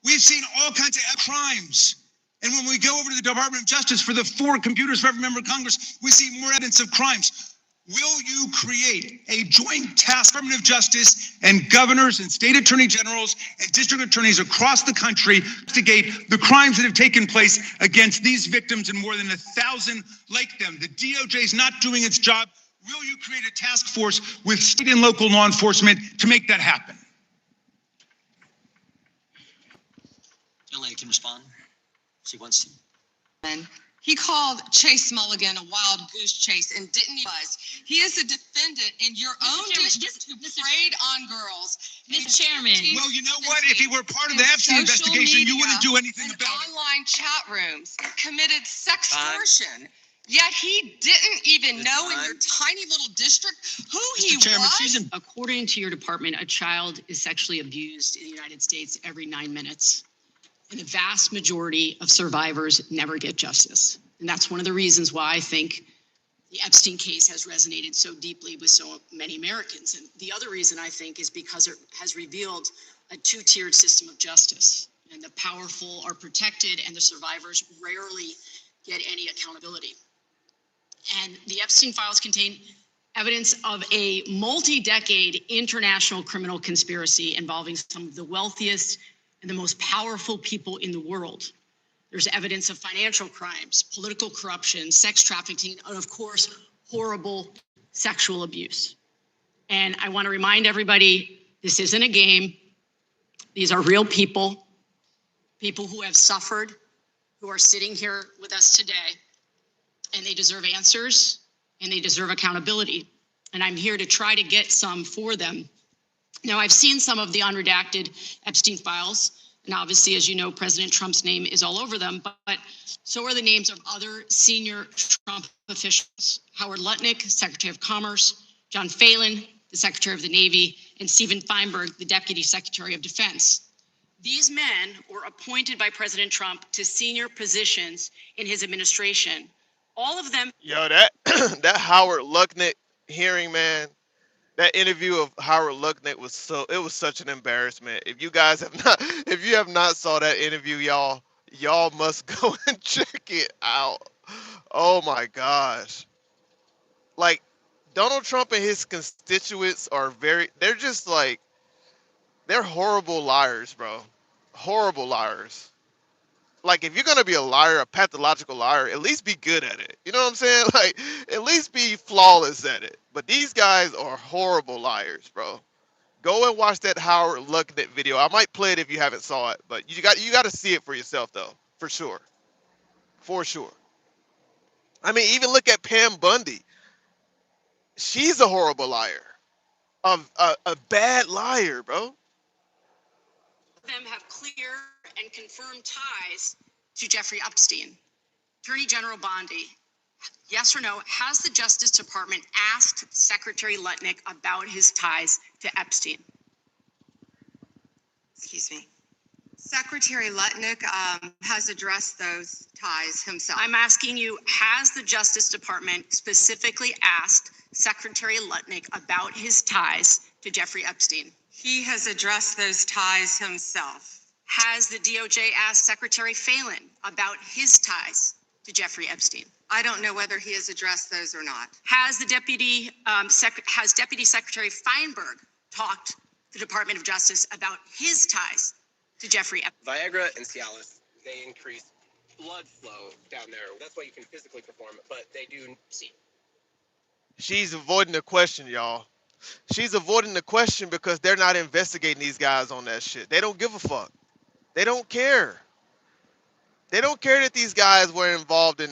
We've seen all kinds of crimes. And when we go over to the Department of Justice for the 4 computers for every member of Congress, we see more evidence of crimes. Will you create a joint task Department of Justice and governors and state attorney generals and district attorneys across the country to investigate the crimes that have taken place against these victims and more than 1,000 like them? The DOJ is not doing its job. Will you create a task force with state and local law enforcement to make that happen? Elaine can respond. She wants to. He called Chase Mulligan a wild goose chase and didn't he was. He is a defendant in your own district who preyed on girls. Mr. Chairman. Well, you know what? If he were part of the Epstein investigation, you wouldn't do anything and about it. online chat rooms, committed sextortion. Yet he didn't even know in your tiny little district who he was. According to your department, a child is sexually abused in the United States every 9 minutes. And the vast majority of survivors never get justice. And that's one of the reasons why I think the Epstein case has resonated so deeply with so many Americans. And the other reason I think is because it has revealed a 2-tiered system of justice. And the powerful are protected and the survivors rarely get any accountability. And the Epstein files contain evidence of a multi-decade international criminal conspiracy involving some of the wealthiest and the most powerful people in the world. There's evidence of financial crimes, political corruption, sex trafficking, and of course, horrible sexual abuse. And I want to remind everybody, this isn't a game. These are real people, people who have suffered, who are sitting here with us today, and they deserve answers and they deserve accountability. And I'm here to try to get some for them. Now, I've seen some of the unredacted Epstein files, and obviously, as you know, President Trump's name is all over them, but so are the names of other senior Trump officials: Howard Lutnick, Secretary of Commerce; John Phelan, the Secretary of the Navy; and Stephen Feinberg, the Deputy Secretary of Defense. These men were appointed by President Trump to senior positions in his administration. All of them. Yo, that that Howard Lutnick hearing, man. That interview of Howard Lutnick was such an embarrassment. If you guys have not, if you have not saw that interview, y'all must go and check it out. Oh my gosh. Like, Donald Trump and his constituents are they're just like, they're horrible liars, bro. Horrible liars. Like, if you're gonna be a liar, a pathological liar, at least be good at it. You know what I'm saying? Like, at least be flawless at it. But these guys are horrible liars, bro. Go and watch that Howard Lutnick video. I might play it if you haven't saw it, but you got to see it for yourself though, for sure, for sure. I mean, even look at Pam Bundy. She's a horrible liar, a bad liar, bro. Them have clear and confirmed ties to Jeffrey Epstein. Attorney General Bondi, yes or no, has the Justice Department asked Secretary Lutnick about his ties to Epstein? Excuse me. Secretary Lutnick has addressed those ties himself. I'm asking you, has the Justice Department specifically asked Secretary Lutnick about his ties to Jeffrey Epstein? He has addressed those ties himself. Has the DOJ asked Secretary Phelan about his ties to Jeffrey Epstein? I don't know whether he has addressed those or not. Has the Deputy Secretary Feinberg talked to the Department of Justice about his ties to Jeffrey Epstein? Viagra and Cialis, they increase blood flow down there. That's why you can physically perform it, but they do see. She's avoiding the question, y'all. She's avoiding the question because they're not investigating these guys on that shit. They don't give a fuck. They don't care. They don't care that these guys were involved in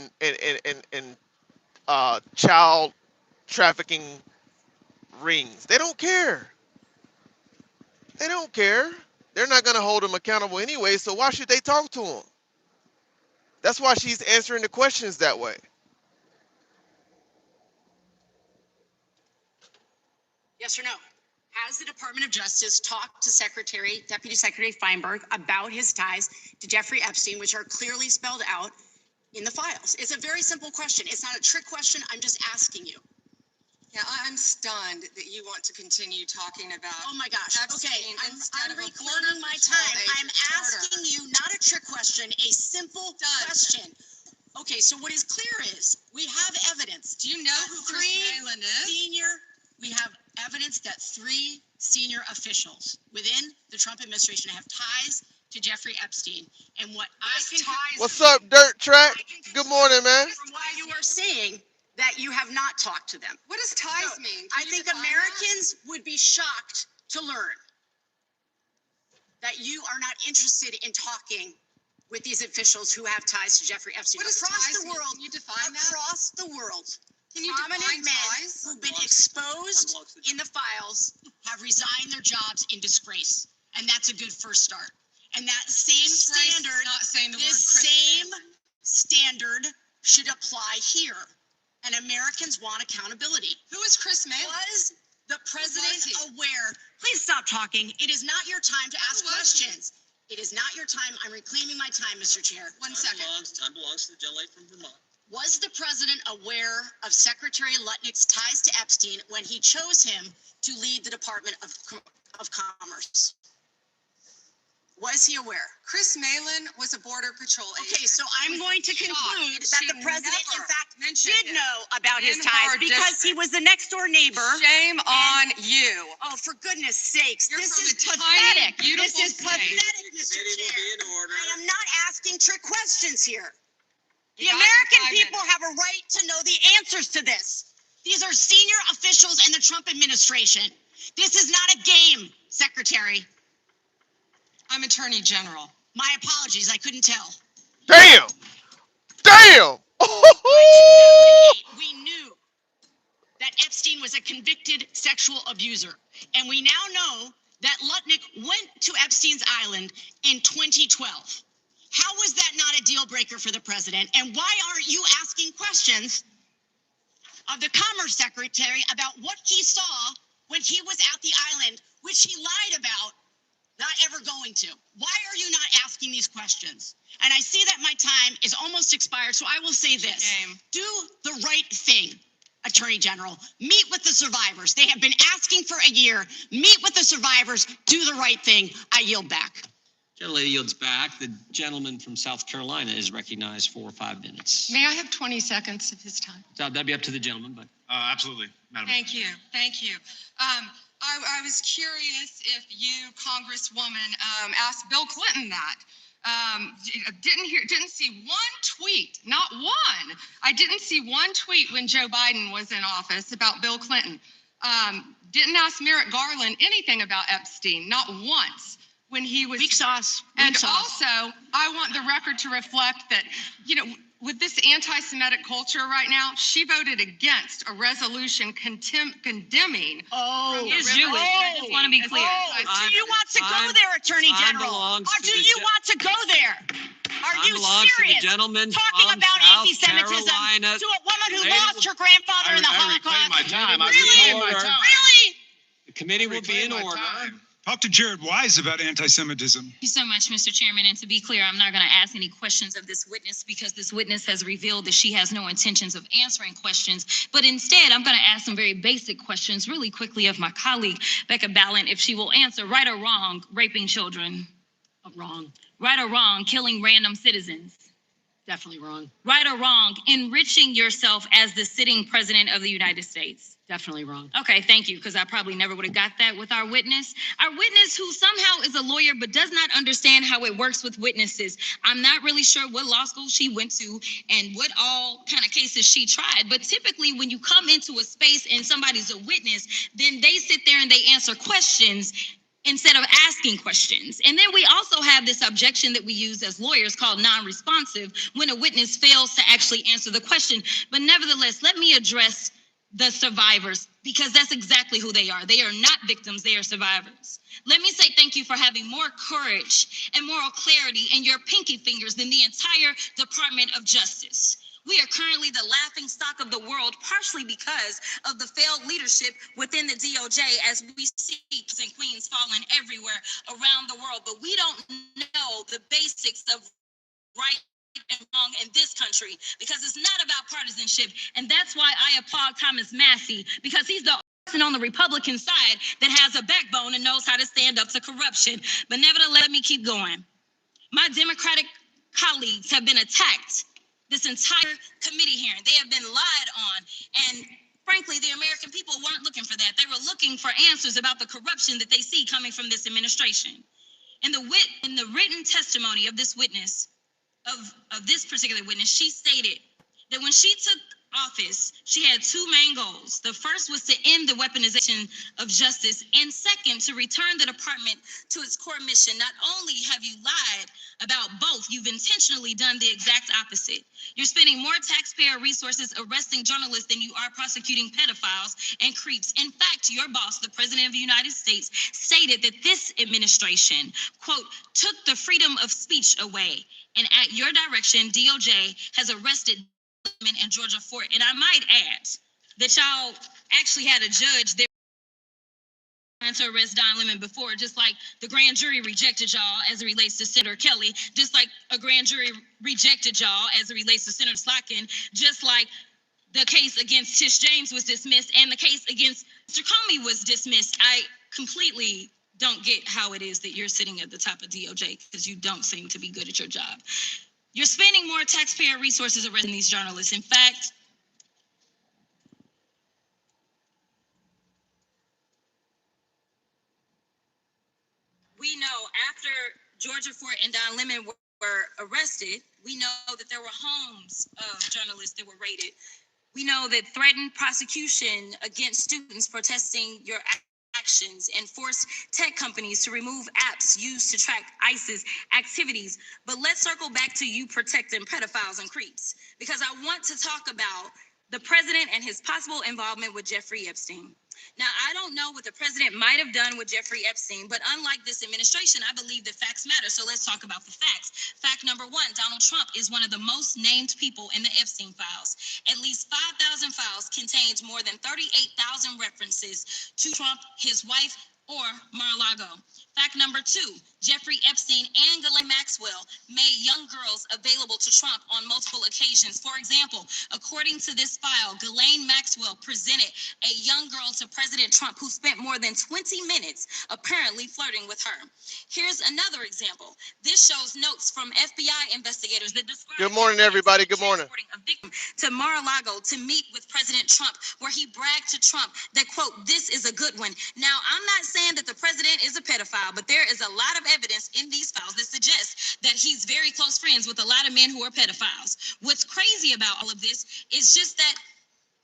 child trafficking rings. They don't care. They don't care. They're not going to hold them accountable anyway, so why should they talk to them? That's why she's answering the questions that way. Yes or no? Has the Department of Justice talked to Deputy Secretary Feinberg about his ties to Jeffrey Epstein, which are clearly spelled out in the files? It's a very simple question. It's not a trick question. I'm just asking you. Yeah, I'm stunned that you want to continue talking about. Oh my gosh. Epstein Okay, instead I'm of a reclaiming my time. I'm asking you not a trick question, a simple question. Okay, so what is clear is we have evidence. Do you know who Chris Phelan is? We have evidence that 3 senior officials within the Trump administration have ties to Jeffrey Epstein. And what I can What's up, Dirt Track? Good morning, man. From what you are saying, that you have not talked to them. What does ties mean? I think Americans would be shocked to learn that you are not interested in talking with these officials who have ties to Jeffrey Epstein. What does ties mean? Can you define that? Across the world, Can you prominent define men ties? who've been exposed in the files have resigned their jobs in disgrace. And that's a good first start. And that same Disgrace is standard, not saying the word this Chris same Phelan. standard should apply here. And Americans want accountability. Who is Chris Phelan? Was the president he? aware? Please stop talking. It is not your time to ask Who was he? questions. It is not your time. I'm reclaiming my time, Mr. Chair. Time belongs to the gentleman from Vermont. Was the president aware of Secretary Lutnick's ties to Epstein when he chose him to lead the Department of Commerce? Was he aware? Chris Phelan was a Border Patrol agent. Okay, so I'm going to conclude that the president, in fact, mentioned did it. know about his In ties her because he was the next door neighbor. Shame on you. Oh, for goodness sakes, You're this from is a tiny, pathetic. This beautiful is state. pathetic, Mr. Committee will Chair. be in order. I am not asking trick questions here. The You got American your 5 people minutes. have a right to know the answers to this. The These are senior officials in the Trump administration. This is not a game, Secretary. I'm Attorney General. My apologies, I couldn't tell. Damn! Damn! We knew that Epstein was a convicted sexual abuser. And we now know that Lutnick went to Epstein's Island in 2012. How was that not a deal breaker for the president? And why aren't you asking questions of the Commerce Secretary about what he saw when he was at the island, which he lied about not ever going to? Why are you not asking these questions? And I see that my time is almost expired, so I will say this. Do the right thing, Attorney General. Meet with the survivors. They have been asking for a year. Meet with the survivors. Do the right thing. I yield back. Gentlelady yields back. The gentleman from South Carolina is recognized for 5 minutes. May I have 20 seconds of his time? So that'd be up to the gentleman, but. Absolutely, Madam. Thank you. Thank you. I was curious if you, Congresswoman, asked Bill Clinton that. Didn't see one tweet, not one. I didn't see one tweet when Joe Biden was in office about Bill Clinton. Didn't ask Merrick Garland anything about Epstein, not once when he was. Weak sauce. And also, I want the record to reflect that, with this anti-Semitic culture right now, she voted against a resolution condemning. Is Jewish. I just want to be clear. Do you want to go there, Attorney General? Or do you want to go there? Are you serious? Talking about anti-Semitism to a woman who lost her grandfather in the Holocaust? Really? The committee will be in order. Talk to Jared Wise about anti-Semitism. Thank you so much, Mr. Chairman. And to be clear, I'm not going to ask any questions of this witness because this witness has revealed that she has no intentions of answering questions. But instead, I'm going to ask some very basic questions really quickly of my colleague, Becca Ballant, if she will answer right or wrong, raping children. Wrong. Right or wrong, killing random citizens. Definitely wrong. Right or wrong, enriching yourself as the sitting president of the United States. Definitely wrong. Okay, thank you, because I probably never would have got that with our witness. Our witness who somehow is a lawyer but does not understand how it works with witnesses. I'm not really sure what law school she went to and what all kind of cases she tried, but typically when you come into a space and somebody's a witness, then they sit there and they answer questions instead of asking questions. And then we also have this objection that we use as lawyers called non-responsive when a witness fails to actually answer the question. But nevertheless, let me address the survivors, because that's exactly who they are. They are not victims, they are survivors. Let me say thank you for having more courage and moral clarity in your pinky fingers than the entire Department of Justice. We are currently the laughing stock of the world, partially because of the failed leadership within the DOJ, as we see kings and queens falling everywhere around the world. But we don't know the basics of right and wrong in this country, because it's not about partisanship. And that's why I applaud Thomas Massey, because he's the person on the Republican side that has a backbone and knows how to stand up to corruption. But nevertheless, let me keep going. My Democratic colleagues have been attacked this entire committee hearing. They have been lied on. And frankly, the American people weren't looking for that. They were looking for answers about the corruption that they see coming from this administration. In the written testimony of this witness, of this particular witness, she stated that when she took office, she had two main goals. The first was to end the weaponization of justice, and second, to return the department to its core mission. Not only have you lied about both, you've intentionally done the exact opposite. You're spending more taxpayer resources arresting journalists than you are prosecuting pedophiles and creeps. In fact, your boss, the President of the United States, stated that this administration, quote, took the freedom of speech away. And at your direction, DOJ has arrested and Georgia Fort. And I might add that y'all actually had a judge there to arrest Don Lemon before, just like the grand jury rejected y'all as it relates to Senator Kelly, just like a grand jury rejected y'all as it relates to Senator Slotkin, just like the case against Tish James was dismissed and the case against Mr. Comey was dismissed. I completely don't get how it is that you're sitting at the top of DOJ, because you don't seem to be good at your job. You're spending more taxpayer resources arresting these journalists. In fact, we know after Georgia Fort and Don Lemon were arrested, we know that there were homes of journalists that were raided. We know that threatened prosecution against students protesting your actions and force tech companies to remove apps used to track ISIS activities. But let's circle back to you protecting pedophiles and creeps, because I want to talk about the president and his possible involvement with Jeffrey Epstein. Now, I don't know what the president might have done with Jeffrey Epstein, but unlike this administration, I believe that facts matter. So let's talk about the facts. Fact number one, Donald Trump is one of the most named people in the Epstein files. At least 5,000 files contained more than 38,000 references to Trump, his wife, or Mar-a-Lago. Fact number two, Jeffrey Epstein and Ghislaine Maxwell made young girls available to Trump on multiple occasions. For example, according to this file, Ghislaine Maxwell presented a young girl to President Trump who spent more than 20 minutes apparently flirting with her. Here's another example. This shows notes from FBI investigators that describe Good morning, everybody. Good morning. a victim to Mar-a-Lago to meet with President Trump, where he bragged to Trump that, quote, this is a good one. Now, I'm not saying that the president is a pedophile, but there is a lot of evidence in these files that suggests that he's very close friends with a lot of men who are pedophiles. What's crazy about all of this is just that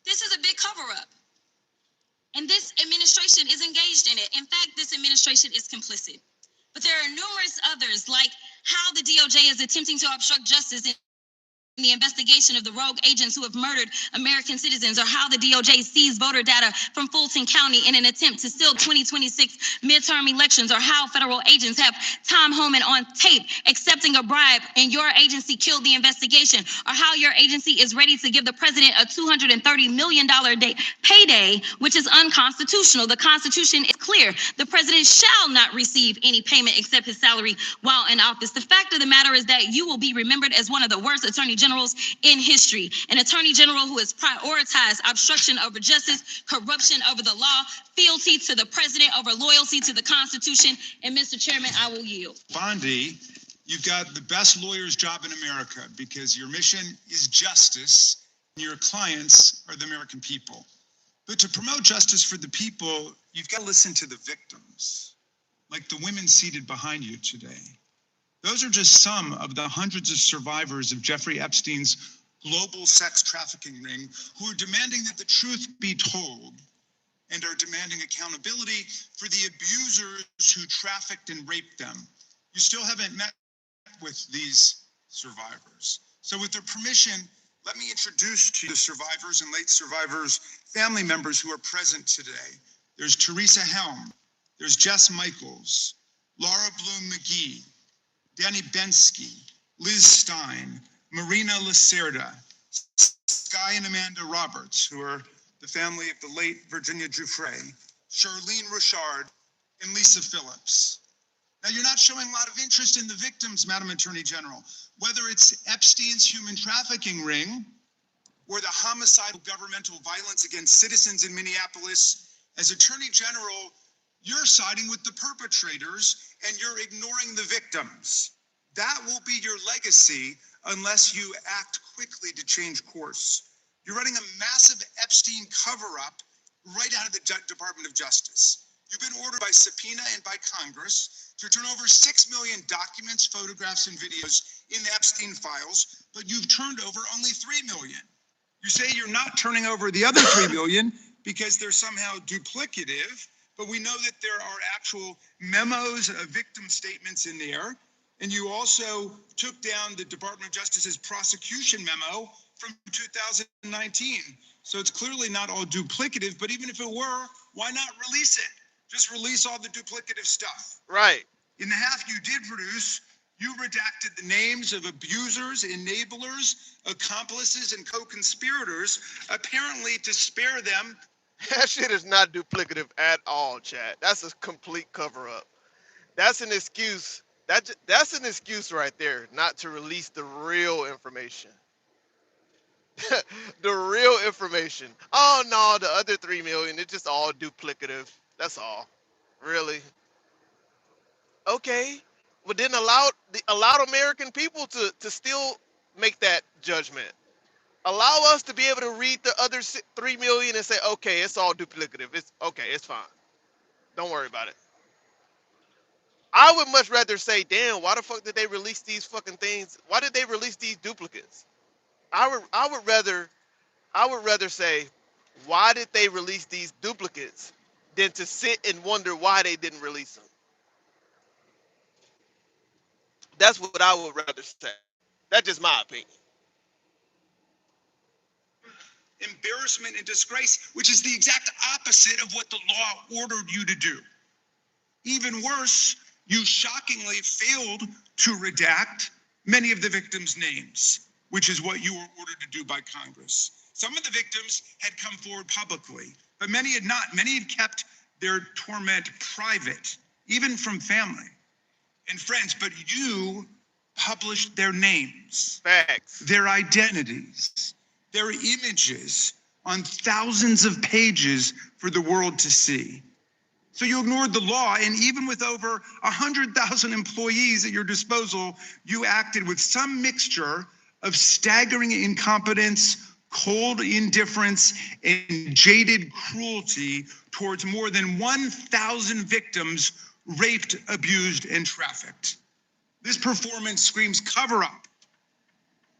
this is a big cover-up. And this administration is engaged in it. In fact, this administration is complicit. But there are numerous others, like how the DOJ is attempting to obstruct justice in the investigation of the rogue agents who have murdered American citizens, or how the DOJ seized voter data from Fulton County in an attempt to steal 2026 midterm elections, or how federal agents have Tom Homan on tape accepting a bribe and your agency killed the investigation, or how your agency is ready to give the president a $230 million payday, which is unconstitutional. The Constitution is clear. The president shall not receive any payment except his salary while in office. The fact of the matter is that you will be remembered as one of the worst attorney generals in history, an attorney general who has prioritized obstruction over justice, corruption over the law, fealty to the president over loyalty to the Constitution. And Mr. Chairman, I will yield. Bondi, you've got the best lawyer's job in America because your mission is justice and your clients are the American people. But to promote justice for the people, you've got to listen to the victims, like the women seated behind you today. Those are just some of the hundreds of survivors of Jeffrey Epstein's global sex trafficking ring who are demanding that the truth be told and are demanding accountability for the abusers who trafficked and raped them. You still haven't met with these survivors. So with their permission, let me introduce to you the survivors and late survivors' family members who are present today. There's Teresa Helm, there's Jess Michaels, Laura Bloom McGee, Danny Bensky, Liz Stein, Marina Lacerda, Sky and Amanda Roberts, who are the family of the late Virginia Giuffre, Charlene Richard, and Lisa Phillips. Now, you're not showing a lot of interest in the victims, Madam Attorney General, whether it's Epstein's human trafficking ring or the homicidal governmental violence against citizens in Minneapolis. As Attorney General, you're siding with the perpetrators and you're ignoring the victims. That will be your legacy unless you act quickly to change course. You're running a massive Epstein cover-up right out of the Department of Justice. You've been ordered by subpoena and by Congress to turn over 6 million documents, photographs, and videos in the Epstein files, but you've turned over only 3 million. You say you're not turning over the other 3 million because they're somehow duplicative, but we know that there are actual memos, victim statements in there. And you also took down the Department of Justice's prosecution memo from 2019. So it's clearly not all duplicative, but even if it were, why not release it? Just release all the duplicative stuff. Right. In the half you did produce, you redacted the names of abusers, enablers, accomplices, and co-conspirators, apparently to spare them. That shit is not duplicative at all, Chad. That's a complete cover-up. That's an excuse. That's an excuse right there, not to release the real information. The real information. Oh no, the other 3 million, it's just all duplicative. That's all. Really? Okay. But then allow American people to still make that judgment. Allow us to be able to read the other 3 million and say, okay, it's all duplicative. It's okay, it's fine. Don't worry about it. I would much rather say, damn, why the fuck did they release these fucking things? Why did they release these duplicates? I would rather I would rather say, why did they release these duplicates than to sit and wonder why they didn't release them. That's what I would rather say. That's just my opinion. Embarrassment and disgrace, which is the exact opposite of what the law ordered you to do. Even worse, you shockingly failed to redact many of the victims' names, which is what you were ordered to do by Congress. Some of the victims had come forward publicly, but many had not. Many had kept their torment private, even from family and friends, but you published their names, facts, their identities, their images on thousands of pages for the world to see. So you ignored the law, and even with over 100,000 employees at your disposal, you acted with some mixture of staggering incompetence, cold indifference, and jaded cruelty towards more than 1,000 victims raped, abused, and trafficked. This performance screams cover-up.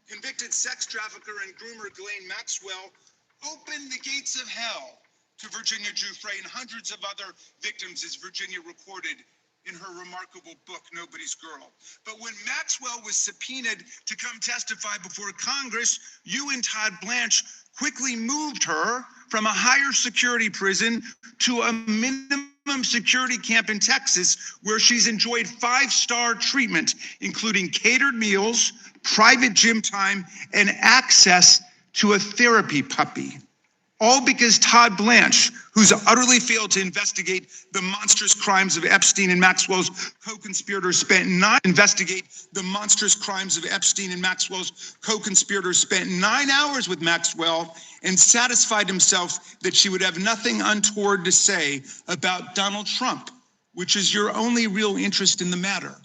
Convicted sex trafficker and groomer Ghislaine Maxwell opened the gates of hell to Virginia Giuffre and hundreds of other victims, as Virginia recorded in her remarkable book, Nobody's Girl. But when Maxwell was subpoenaed to come testify before Congress, you and Todd Blanche quickly moved her from a higher security prison to a minimum security camp in Texas, where she's enjoyed 5-star treatment, including catered meals, private gym time, and access to a therapy puppy. All because Todd Blanche, who's utterly failed to investigate the monstrous crimes of Epstein and Maxwell's co-conspirators, spent 9 hours with Maxwell and satisfied himself that she would have nothing untoward to say about Donald Trump, which is your only real interest in the matter,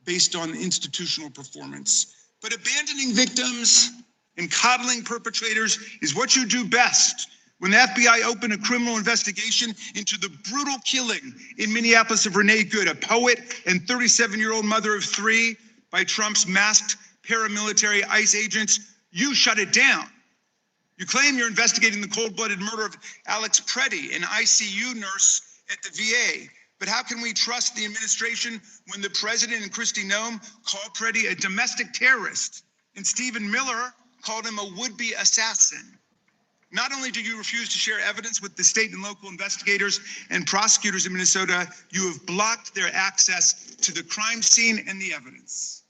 based on institutional performance. But abandoning victims and coddling perpetrators is what you do best. When the FBI opened a criminal investigation into the brutal killing in Minneapolis of Renee Good, a poet and 37-year-old mother of 3, by Trump's masked paramilitary ICE agents, you shut it down. You claim you're investigating the cold-blooded murder of Alex Preddy, an ICU nurse at the VA. But how can we trust the administration when the president and Kristi Noem called Preddy a domestic terrorist and Stephen Miller called him a would-be assassin? Not only do you refuse to share evidence with the state and local investigators and prosecutors in Minnesota, you have blocked their access to the crime scene and the evidence.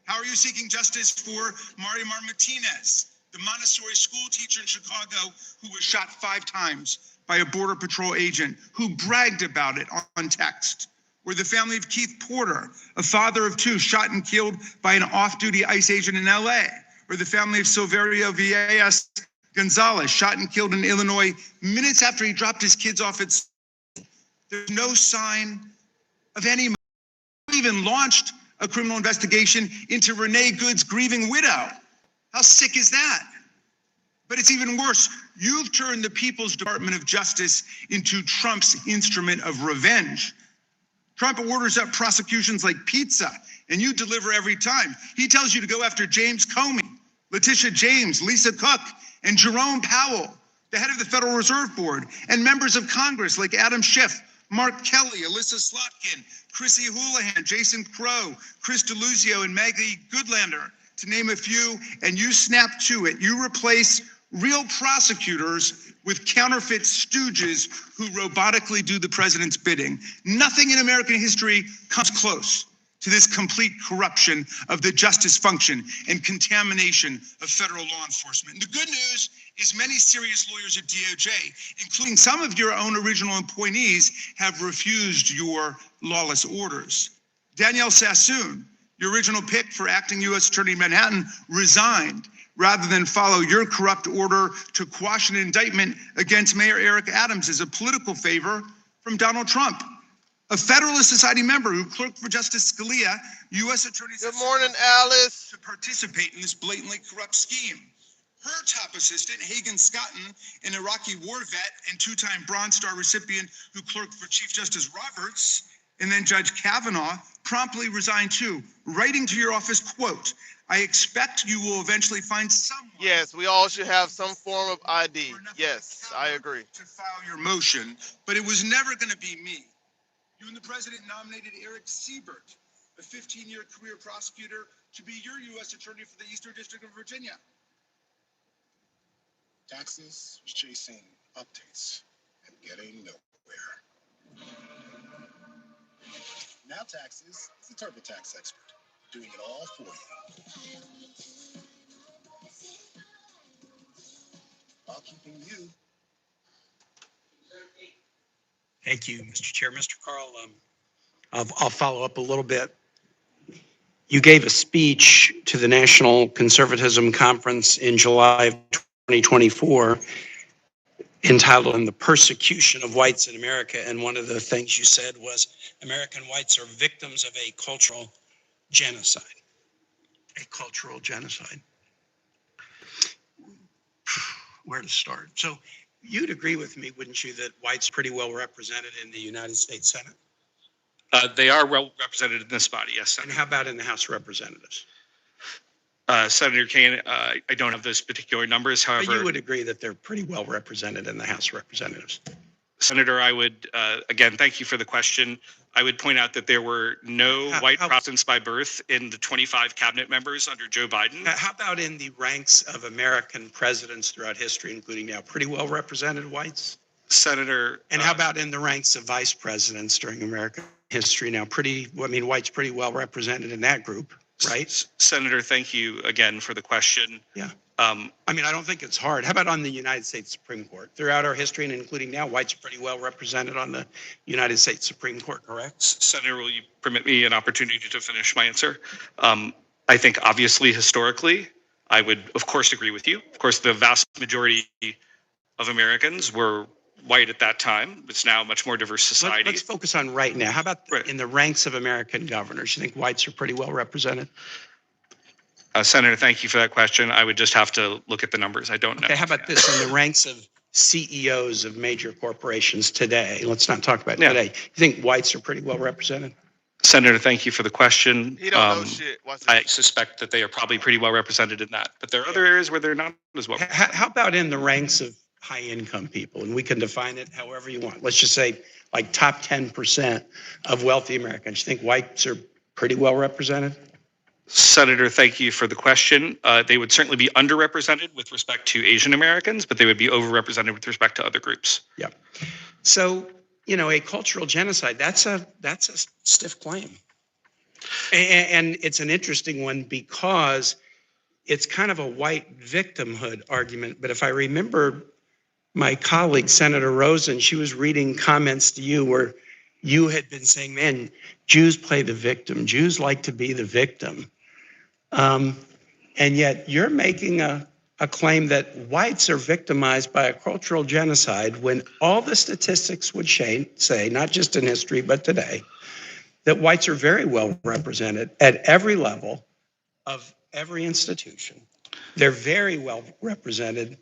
How are you seeking justice for Marimar Martinez, the Montessori school teacher in Chicago who was shot 5 times by a Border Patrol agent who bragged about it on text? Or the family of Keith Porter, a father of 2 shot and killed by an off-duty ICE agent in LA? Or the family of Silverio Villegas Gonzalez, shot and killed in Illinois minutes after he dropped his kids off at school? There's no sign of any. We even launched a criminal investigation into Renee Good's grieving widow. How sick is that? But it's even worse. You've turned the People's Department of Justice into Trump's instrument of revenge. Trump orders up prosecutions like pizza, and you deliver every time. He tells you to go after James Comey, Letitia James, Lisa Cook, and Jerome Powell, the head of the Federal Reserve Board, and members of Congress like Adam Schiff, Mark Kelly, Alyssa Slotkin, Chrissy Houlihan, Jason Crow, Chris Deluzio, and Maggie Goodlander, to name a few, and you snap to it. You replace real prosecutors with counterfeit stooges who robotically do the president's bidding. Nothing in American history comes close to this complete corruption of the justice function and contamination of federal law enforcement. And the good news is many serious lawyers at DOJ, including some of your own original appointees, have refused your lawless orders. Danielle Sassoon, your original pick for acting U.S. Attorney in Manhattan, resigned rather than follow your corrupt order to quash an indictment against Mayor Eric Adams as a political favor from Donald Trump. A Federalist Society member who clerked for Justice Scalia, U.S. Attorney. Good morning, Alice. To participate in this blatantly corrupt scheme. Her top assistant, Hagan Scotton, an Iraqi war vet and 2-time Bronze Star recipient who clerked for Chief Justice Roberts, and then Judge Kavanaugh, promptly resigned too, writing to your office, quote, I expect you will eventually find someone. Yes, we all should have some form of ID. Yes, I agree. To file your motion, but it was never going to be me. You and the president nominated Eric Siebert, a 15-year career prosecutor, to be your U.S. attorney for the Eastern District of Virginia. Taxes was chasing updates and getting nowhere. Now Taxes is a TurboTax expert, doing it all for you, while keeping you. Thank you, Mr. Chair. Mr. Carl, I'll follow up a little bit. You gave a speech to the National Conservatism Conference in July of 2024 entitled "On the Persecution of Whites in America," and one of the things you said was American whites are victims of a cultural genocide. A cultural genocide. Where to start? So you'd agree with me, wouldn't you, that whites are pretty well represented in the United States Senate? They are well represented in this body, yes, Senator. And how about in the House of Representatives? Senator Kane, I don't have those particular numbers. However, but you would agree that they're pretty well represented in the House of Representatives. Senator, I would, again, thank you for the question. I would point out that there were no white Protestants by birth in the 25 cabinet members under Joe Biden. How about in the ranks of American presidents throughout history, including now pretty well represented whites? Senator. And how about in the ranks of vice presidents during American history now? Whites pretty well represented in that group, right? Senator, thank you again for the question. Yeah. I don't think it's hard. How about on the United States Supreme Court? Throughout our history and including now, whites are pretty well represented on the United States Supreme Court, correct? Senator, will you permit me an opportunity to finish my answer? I think obviously historically, I would of course agree with you. Of course, the vast majority of Americans were white at that time. It's now a much more diverse society. Let's focus on right now. How about in the ranks of American governors? You think whites are pretty well represented? Senator, thank you for that question. I would just have to look at the numbers. I don't know. Okay, how about this? In the ranks of CEOs of major corporations today, let's not talk about today. You think whites are pretty well represented? Senator, thank you for the question. He don't know shit. I suspect that they are probably pretty well represented in that, but there are other areas where they're not as well. How about in the ranks of high income people? And we can define it however you want. Let's just say like top 10% of wealthy Americans. You think whites are pretty well represented? Senator, thank you for the question. They would certainly be underrepresented with respect to Asian Americans, but they would be overrepresented with respect to other groups. Yeah. So, a cultural genocide, that's a stiff claim. And it's an interesting one because it's kind of a white victimhood argument. But if I remember my colleague, Senator Rosen, she was reading comments to you where you had been saying, man, Jews play the victim. Jews like to be the victim. And yet you're making a claim that whites are victimized by a cultural genocide when all the statistics would say, not just in history, but today, that whites are very well represented at every level of every institution. They're very well represented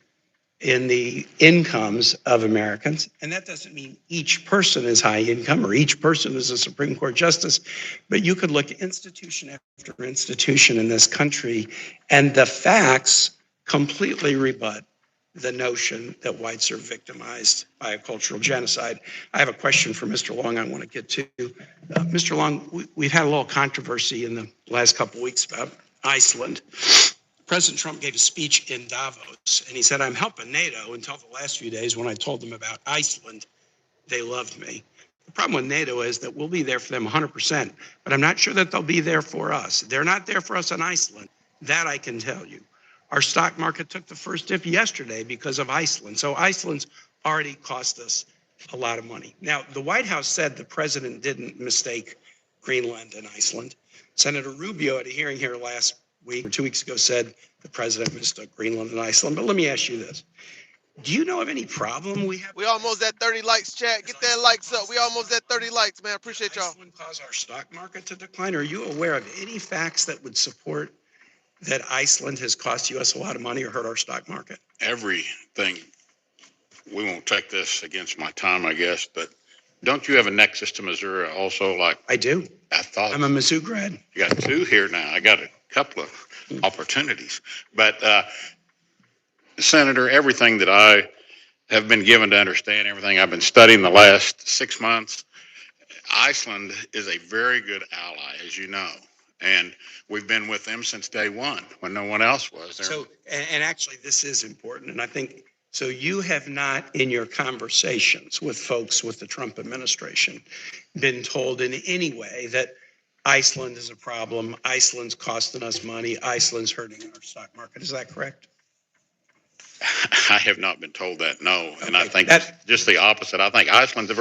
in the incomes of Americans. And that doesn't mean each person is high income or each person is a Supreme Court justice, but you could look at institution after institution in this country, and the facts completely rebut the notion that whites are victimized by a cultural genocide. I have a question for Mr. Long I want to get to. Mr. Long, we've had a little controversy in the last couple of weeks about Iceland. President Trump gave a speech in Davos, and he said, I'm helping NATO. Until the last few days when I told them about Iceland, they loved me. The problem with NATO is that we'll be there for them 100%, but I'm not sure that they'll be there for us. They're not there for us in Iceland. That I can tell you. Our stock market took the first dip yesterday because of Iceland. So Iceland's already cost us a lot of money. Now, the White House said the president didn't mistake Greenland and Iceland. Senator Rubio at a hearing here last week or 2 weeks ago said the president mistook Greenland and Iceland. But let me ask you this. Do you know of any problem we have? We almost at 30 likes, chat. Get that likes up. We almost at 30 likes, man. Appreciate y'all. Iceland cause our stock market to decline? Are you aware of any facts that would support that Iceland has cost us a lot of money or hurt our stock market? Everything. We won't take this against my time, I guess, but don't you have a nexus to Missouri also? Like I do. I thought. I'm a Mizzou grad. You got two here now. I got a couple of opportunities. But Senator, everything that I have been given to understand, everything I've been studying the last 6 months, Iceland is a very good ally, as you know. And we've been with them since day one when no one else was there. So, and actually, this is important. And I think, so you have not, in your conversations with folks with the Trump administration, been told in any way that Iceland is a problem, Iceland's costing us money, Iceland's hurting our stock market. Is that correct? I have not been told that, no. And I think just the opposite. I think Iceland's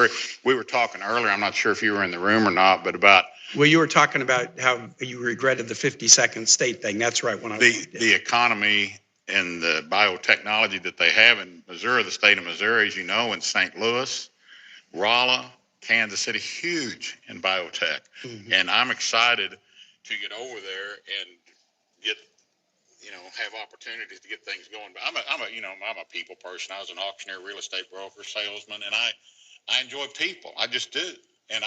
we were talking earlier, I'm not sure if you were in the room or not, but about. Well, you were talking about how you regretted the 52nd state thing. That's right. When the economy and the biotechnology that they have in Missouri, the state of Missouri, as you know, in St. Louis, Rolla, Kansas City, huge in biotech. Mm-hmm. And I'm excited to get over there and get, have opportunities to get things going. But I'm a people person. I was an auctioneer, real estate broker, salesman, and I enjoy people. I just do. And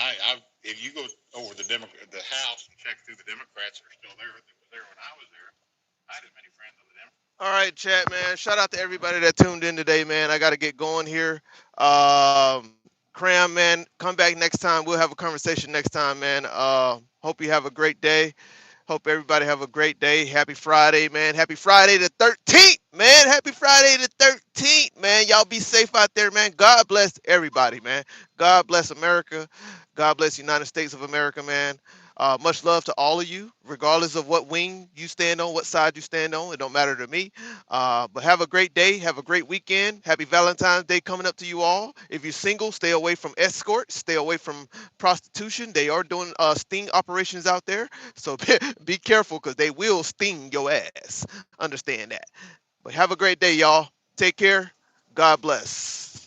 if you go over the House and check through the Democrats that are still there, that was there when I was there, I had as many friends on the Democrats. All right, chat, man. Shout out to everybody that tuned in today, man. I got to get going here. Cram, man, come back next time. We'll have a conversation next time, man. Hope you have a great day. Hope everybody have a great day. Happy Friday, man. Happy Friday the 13th, man. Happy Friday the 13th, man. Y'all be safe out there, man. God bless everybody, man. God bless America. God bless the United States of America, man. Much love to all of you, regardless of what wing you stand on, what side you stand on. It don't matter to me. But have a great day. Have a great weekend. Happy Valentine's Day coming up to you all. If you're single, stay away from escorts. Stay away from prostitution. They are doing sting operations out there. So be careful because they will sting your ass. Understand that. But have a great day, y'all. Take care. God bless.